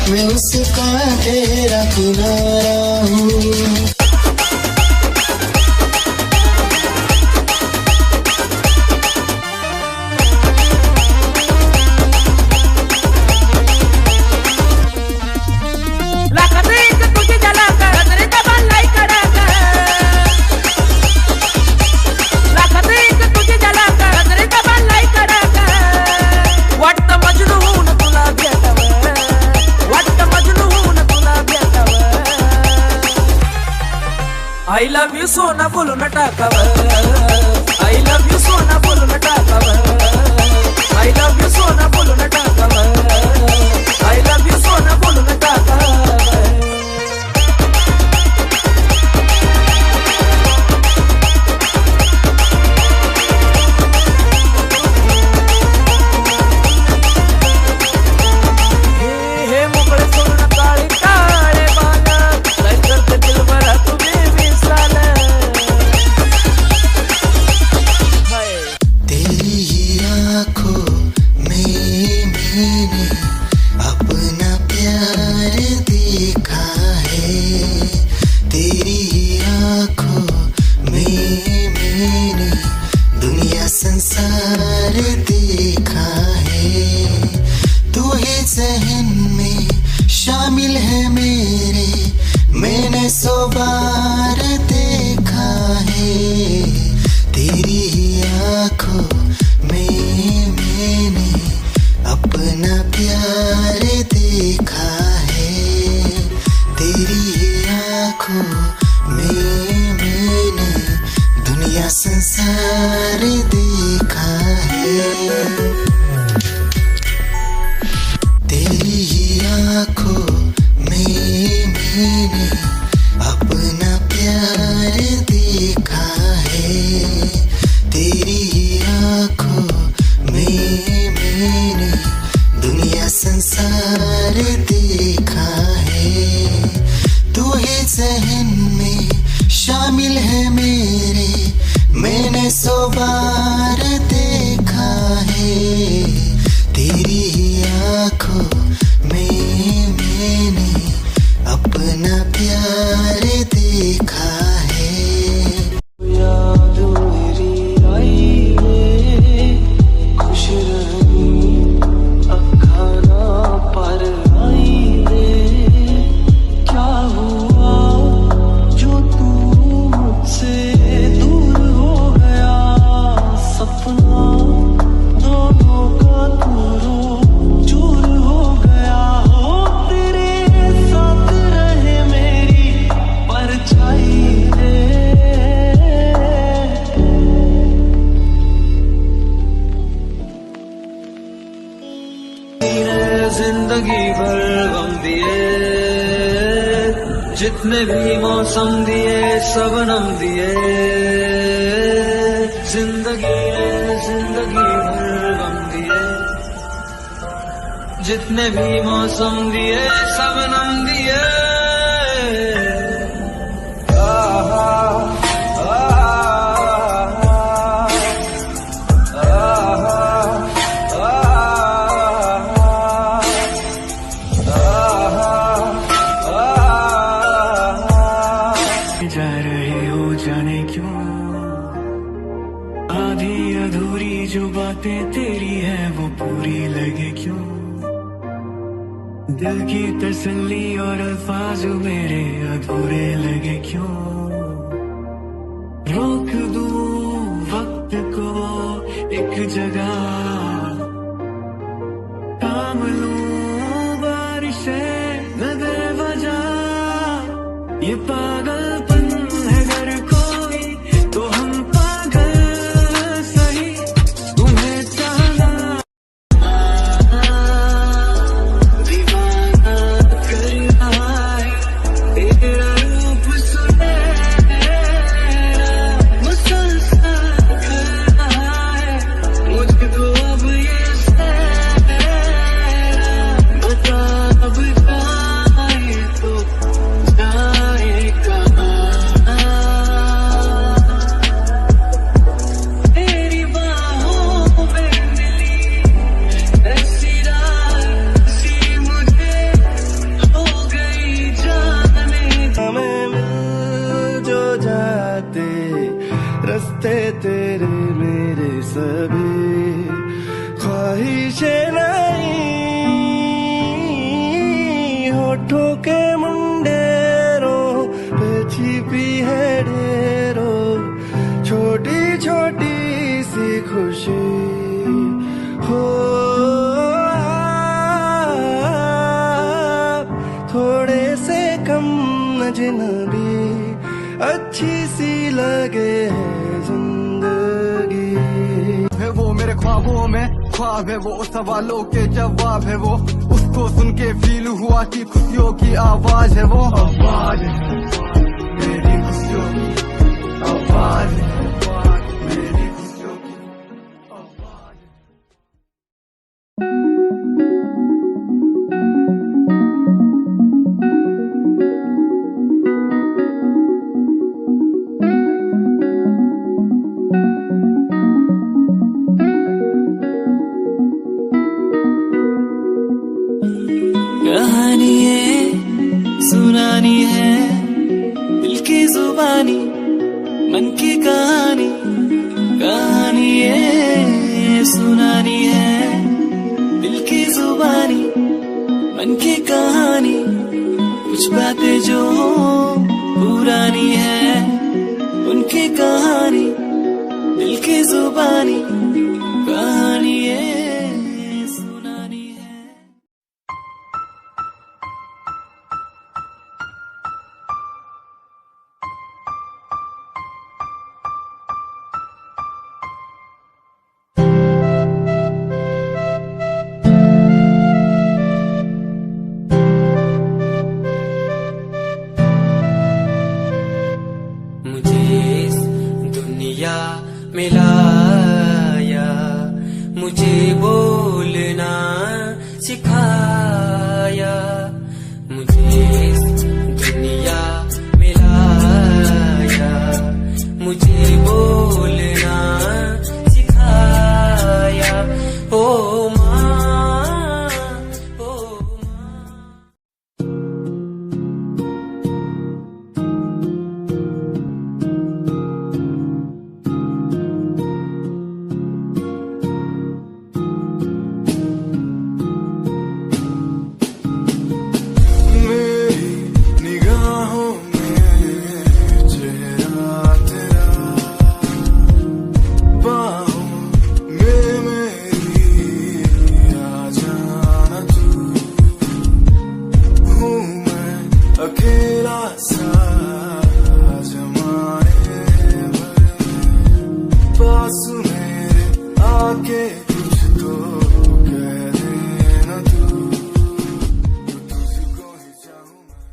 मैं उसका ठहरा किनारा हूँ। I love you सोना बोलो न टाकावर, I love you सोना बोलो न टाकावर, I love you सोना बोलो न टाकावर, I love you सोना बोलो न टाकावर। हे मोकळे सोना काळे काळे बाला, काय करते दिल भरा तुम्ही तेरी ही आँखों में मैंने अपना प्यार देखा है। तेरी ही आँखों में मैंने दुनिया संसार देखा है। तू ही ज़हन में शामिल है मेरे, मैंने 100 बार देखा है। तेरी ही आँखों में मैंने अपना प्यार देखा है। तेरी ही आँखों में मैंने दुनिया संसार देखा है। तेरी ही आँखों में मैंने अपना प्यार देखा है। तेरी ही आँखों में मैंने दुनिया संसार देखा है। तू ही ज़हन में शामिल है मेरे, मैंने 100 बार देखा है। तेरी ही आँखों में मैंने अपना प्यार देखा है। याद मेरी आई रे, खुश रही अखाना पर आई रे। क्या हुआ जो तू मुझसे दूर हो गया, सपना दोनों का दूरों चूर हो गया। हो तेरे साथ रहे मेरी परछाई रे। जिंदगी भर गम दिए, जितने भी मौसम दिए सबनम दिए। जिंदगी भर गम दिए, जितने भी मौसम दिए सबनम दिए। आहा, आहा, आहा। आधी अधूरी जो बातें तेरी है वो पूरी लगे क्यों। दिल की तसल्ली और अल्फाज मेरे अधूरे लगे क्यों। रोक दूं वक्त को एक जगह, थाम लूं बारिशें न बेवजह। ये पागलपन है अगर कोई तो हम पागल सही, तुम्हें चाहना दीवाना कर रहा है तेरा रूप सुनहरा मुसलसल कर रहा है मुझको अब ये सहरा। बता अब जाए तो जाए कहाँ, तेरी बाहों में मिली ऐसी रात सी मुझे हो गई जाने। हमें मिल जो जाते रास्ते तेरे मेरे सभी, ख्वाहिशें नहीं होठों के मुंडेरों पे छिपी है ढेरों छोटी छोटी सी खुशी हो। आप थोड़े से कम अजनबी अच्छी सी लगे है जिंदगी। है वो मेरे ख्वाबों में ख्वाब है, वो सवालों के जवाब है, वो उसको सुन के फील हुआ कि खुशियों की आवाज है। वो आवाज है मेरी खुशियों की आवाज है, मेरी खुशियों की आवाज है। कहानी है सुनानी है दिल की जुबानी मन की कहानी। कहानी है सुनानी है दिल की जुबानी मन की कहानी। कुछ बातें जो पुरानी है उनकी कहानी दिल की जुबानी। कहानी है सुनानी है। मुझे इस दुनिया में लाया, मुझे बोलना सिखाया। मुझे इस दुनिया में लाया, मुझे बोलना सिखाया। ओ माँ ओ माँ। मेरी निगाहों में चेहरा तेरा, बाहों में मेरी आ जाना तू। हूँ मैं अकेला सा जमाने भर, पास मेरे आके कुछ तो कह देना तू, तुझको ही चाहूँ मैं।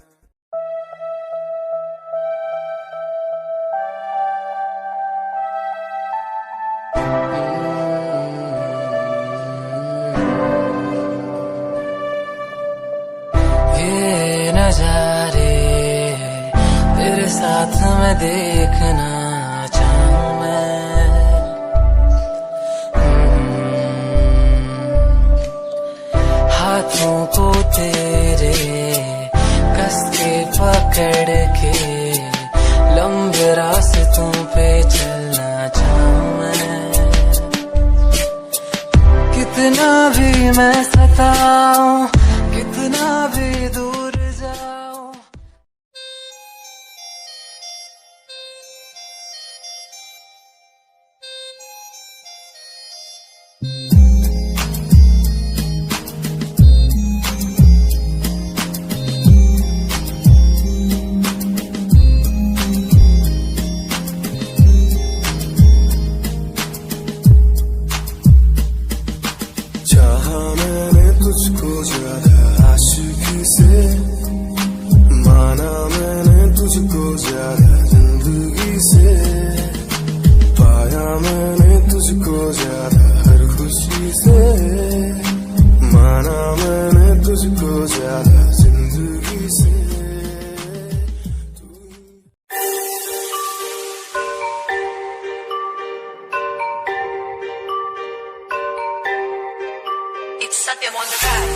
ये नजारे तेरे साथ मैं देखना चाहूँ मैं। हाथों को तेरे कस के पकड़ के लंबे रास्तों पे चलना चाहूँ मैं। मैं सताऊं, कितना भी दूर जाऊं। चाहा मैंने तुझको ज्यादा आशिकी से, माना मैंने तुझको ज्यादा जिंदगी से, पाया मैंने तुझको ज्यादा हर खुशी से, माना मैंने तुझको ज्यादा जिंदगी से। Satyam on the track.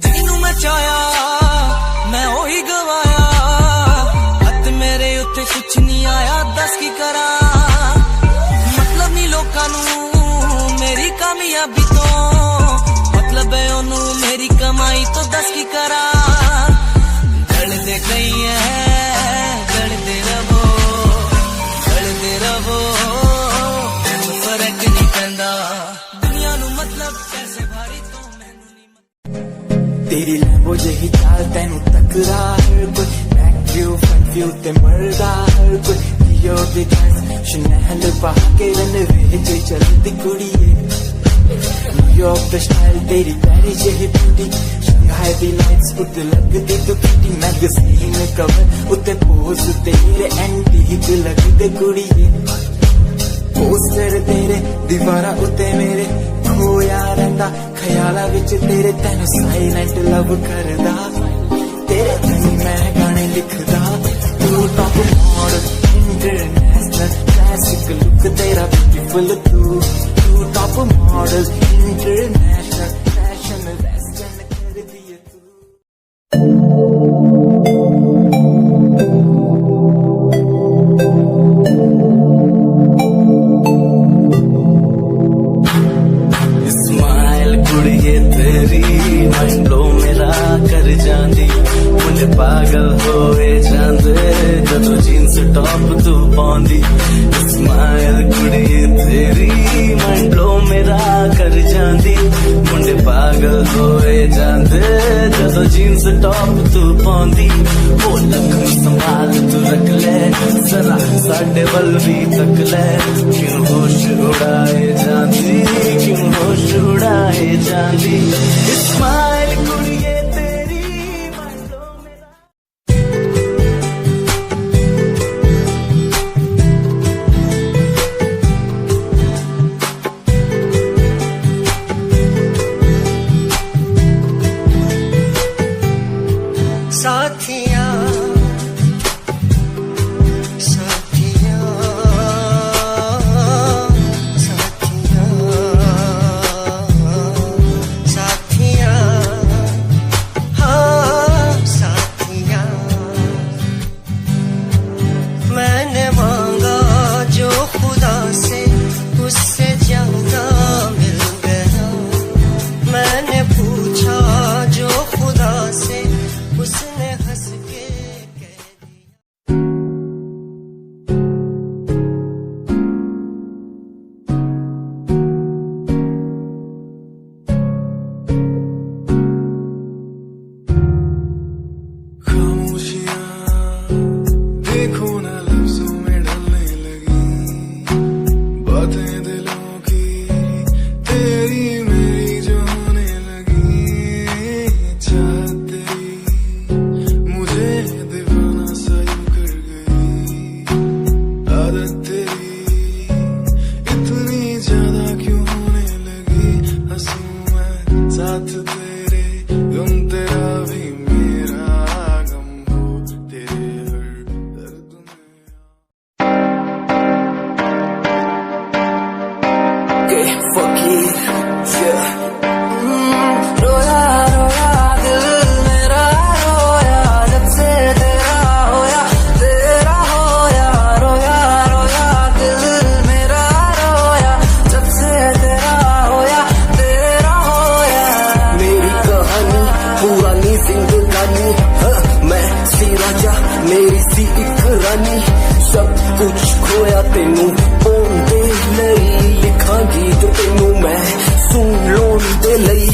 ਜਿਹਨੂੰ ਮੈਂ ਚਾਹਿਆ ਮੈਂ ਉਹੀ ਗਵਾਇਆ, ਹੱਥ ਮੇਰੇ ਉੱਤੇ ਕੁਛ ਨਹੀਂ ਆਇਆ, ਦੱਸ ਕੀ ਕਰਾਂ। ਮਤਲਬ ਨਹੀਂ ਲੋਕਾਂ ਨੂੰ ਮੇਰੀ ਕਾਮਯਾਬੀ ਤੋਂ, ਮਤਲਬ ਹੈ ਉਹਨੂੰ ਮੇਰੀ ਕਮਾਈ ਤੋਂ, ਦੱਸ ਕੀ ਕਰਾਂ। ਜਲਦੇ ਗਈ ਹੈ ਜਲਦੇ ਰਵੋ, ਜਲਦੇ ਰਵੋ, ਫਰਕ ਨਹੀਂ ਪੈਂਦਾ ਦੁਨੀਆ ਨੂੰ, ਮਤਲਬ ਪੈਸੇ ਭਾਰੀ ਤੋਂ ਮੈਨੂੰ ਨਹੀਂ। तेरी लैम्बो जही चाल तेनू तकरा हर कोई, बैक व्यू फ्रंट व्यू ते मरदा हर कोई, लियो दी ड्रेस शनैल पा के रन वे चलदी कुड़िए। न्यूयॉर्क दा स्टाइल तेरी प्यारी जही ब्यूटी, शंघाई दी लाइट्स उत्ते लगदी तू किटी, मैगज़ीन कवर उत्ते पोज तेरे एंटीक लगदे कुड़िए। पोस्टर तेरे दीवारा उत्ते मेरे खोया रहिंदा, ख्याला विच तेरे तैनू साइलेंट लव करदा, तेरे ताईं मैं गाने लिखदा। तू top model international classic look तेरा ब्यूटीफुल, तू top model international fashion western कर दिए तू। कुड़िए तेरी माइंड ब्लो मेरा कर जांदी, मुझे पागल होए जांदे जदों जीन्स टॉप तू पाउंदी। स्माइल कुड़िए तेरी माइंड ब्लो मेरा कर जांदी, मुझे पागल होए जांदे जदों जीन्स टॉप तू पाउंदी। वो लखन संभाल तू रख ले जरा, साडे वल भी तक ले, क्यों होश उड़ाए जांदी, क्यों होश उड़ाए जांदी। स्माइल कुड़िए तेरी माइंड ब्लो मेरा। साथिया साथिया साथिया साथिया, हाँ साथिया। मैंने मांगा जो खुदा से उससे ज्यादा मिल गया, मैंने पूछा जो खुदा से उसने हंस जिंदगानी। हाँ, मैं सी राजा मेरी सी एक रानी, सब कुछ खोया तेनू पाउण दे लई, लिखा गीत तेनू मैं सुन लोन दे लई।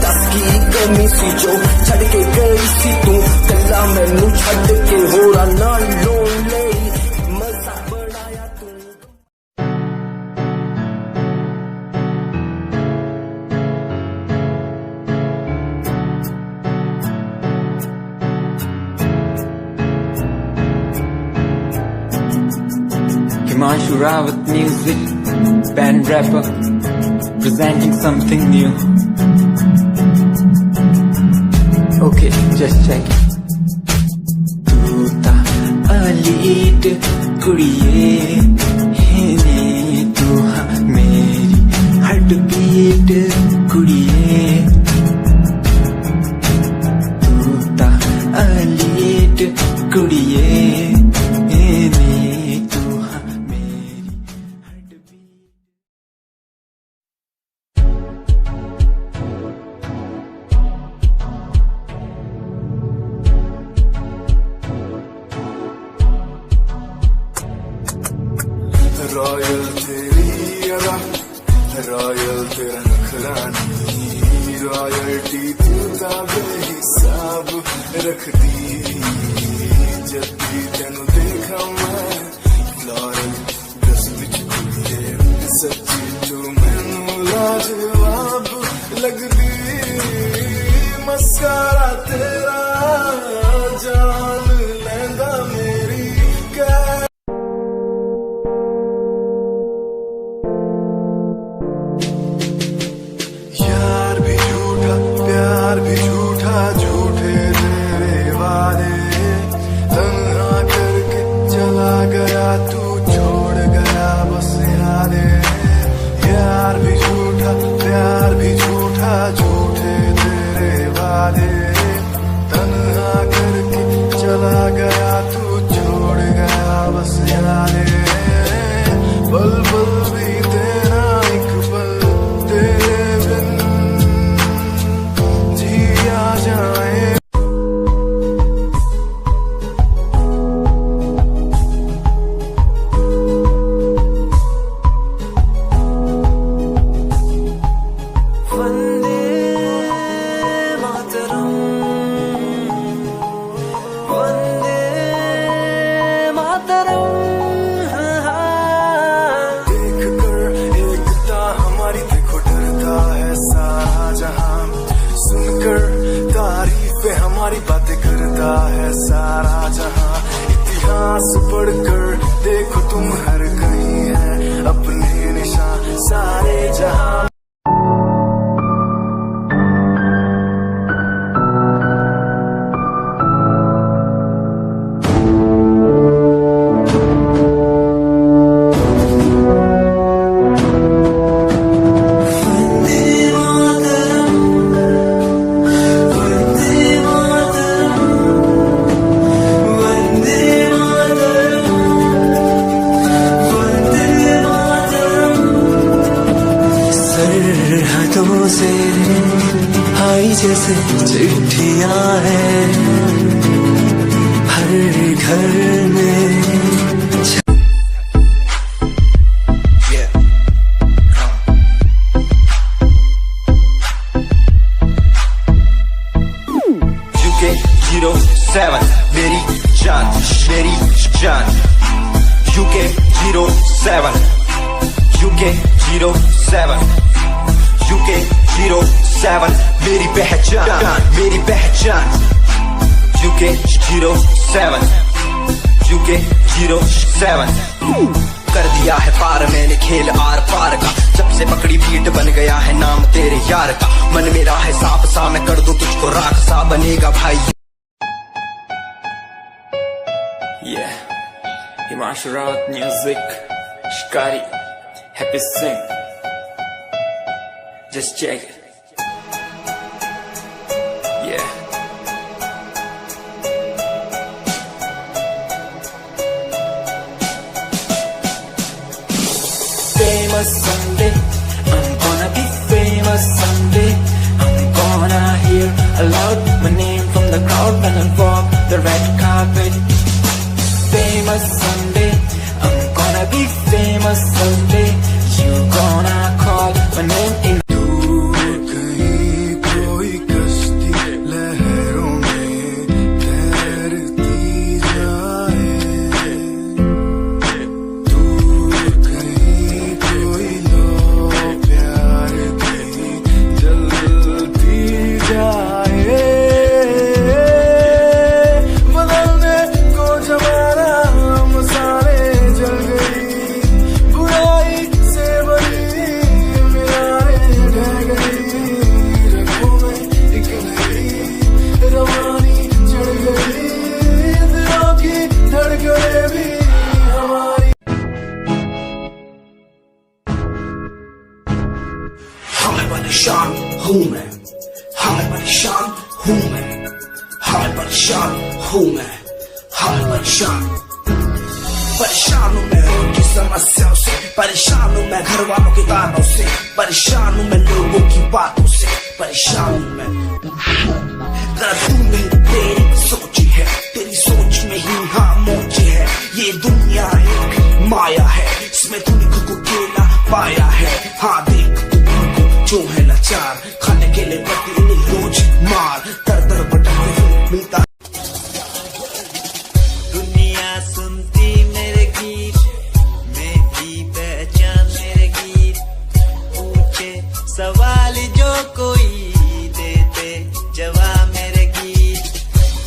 दस की कमी सी जो छड़ के गई सी तू, कला मैनू छड़ के होरा नाल लोन लई, मजा बनाया तू। Himanshu Rawat music, band rapper, presenting something new. Okay, just check it. तू ता अलीट कुड़िए है, तू हाँ मेरी हार्ट बीट कुड़िए। तू ता अलीट कुड़िए, रॉयल तेरी अदा, रॉयल तेरा नखरानी, रॉयल्टी तू ता बेहिसाब रख दी। जब भी तेनू देखा मैं फ्लोरल ड्रेस विच कुड़िए, सच्ची तू मैनू लाजवाब लगदी। मस्कारा तेरा जान लैंदा मेरी कै। यार भी झूठा प्यार भी झूठा, झूठे तेरे वादे, तन्हा करके चला गया तू, छोड़ गया बस यादें। यार भी झूठा प्यार भी झूठा, झूठे तेरे वादे, तन्हा करके चला गया तू, छोड़ गया बस यादें। पल पल भी तेरा एक पल तेरे बिन जिया जाए। वंदे मातरम, वंदे मातरम। देख कर एकता हमारी देखो डरता है सारा जहां, सुनकर तारीफें हमारी बातें करता है सारा जहां। इतिहास पढ़कर देखो तुम हर कहीं है अपने निशान सारे जहां। सरहदों से आई जैसे चिट्ठियां हैं हर घर में। UK 07 मेरी जान मेरी जान, UK 07 UK 07 UK 07 मेरी पहचान मेरी पहचान। UK 07 UK 07 कर दिया है पार मैंने खेल आर पार का, जब से पकड़ी बीट बन गया है नाम तेरे यार का। मन मेरा है साफ सा मैं कर दूं तुझको राख सा बनेगा भाई। Yeah, Himanshu Rawat music, Shikari, Happy Singh. Just check it. Yeah. Famous someday, I'm gonna be famous someday. I'm gonna hear aloud my name from out and walk the red carpet. Famous someday, I'm gonna be famous someday. You gonna call my name in. परेशान हूँ मैं, हाय परेशान हूँ मैं, हाय परेशान हूँ मैं, हाय परेशान। परेशान हूँ मैं उनकी समस्याओं से, परेशान हूँ मैं घर वालों के तानों से, परेशान हूँ मैं लोगों की बातों से, परेशान हूँ मैं। तू नहीं तेरी सोची है, तेरी सोच में ही खामोशी है। ये दुनिया एक माया है, इसमें तूने खुद को अकेला पाया है। हाँ देख जो है लाचार, खाने के लिए पड़ती उन्हें रोज मार, दर दर भटकते हुए मिलता। दुनिया सुनती मेरे गीत, मेरी पहचान मेरे गीत, पूछे सवाल जो कोई देते जवाब मेरे गीत।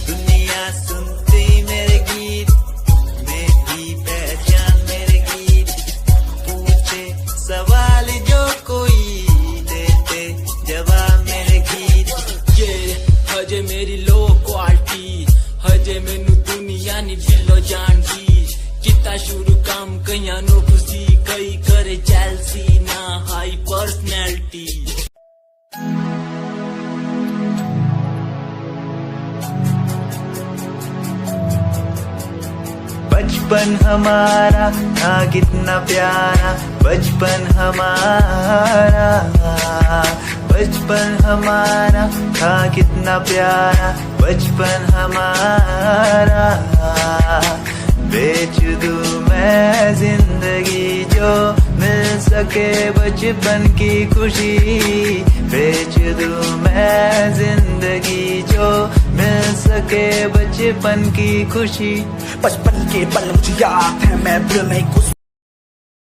दुनिया सुनती मेरे गीत, मेरी पहचान मेरे गीत, पूछे सवाल जो कोई जवाब मेरे गीत। ये हजे मेरी लो क्वालिटी, हजे मैनू दुनिया नी दिलो जानदी। किता शुरू काम कईयां नो खुशी, कई करे जेलसी ना हाई पर्सनैलिटी। बचपन हमारा था कितना प्यारा, बचपन हमारा, बचपन हमारा था कितना प्यारा, बचपन हमारा। बेच दूं मैं जिंदगी जो मिल सके बचपन की खुशी, बेच दूं मैं जिंदगी जो मिल सके बचपन की खुशी। बचपन के पल मुझे याद है, मैं दिल में घुस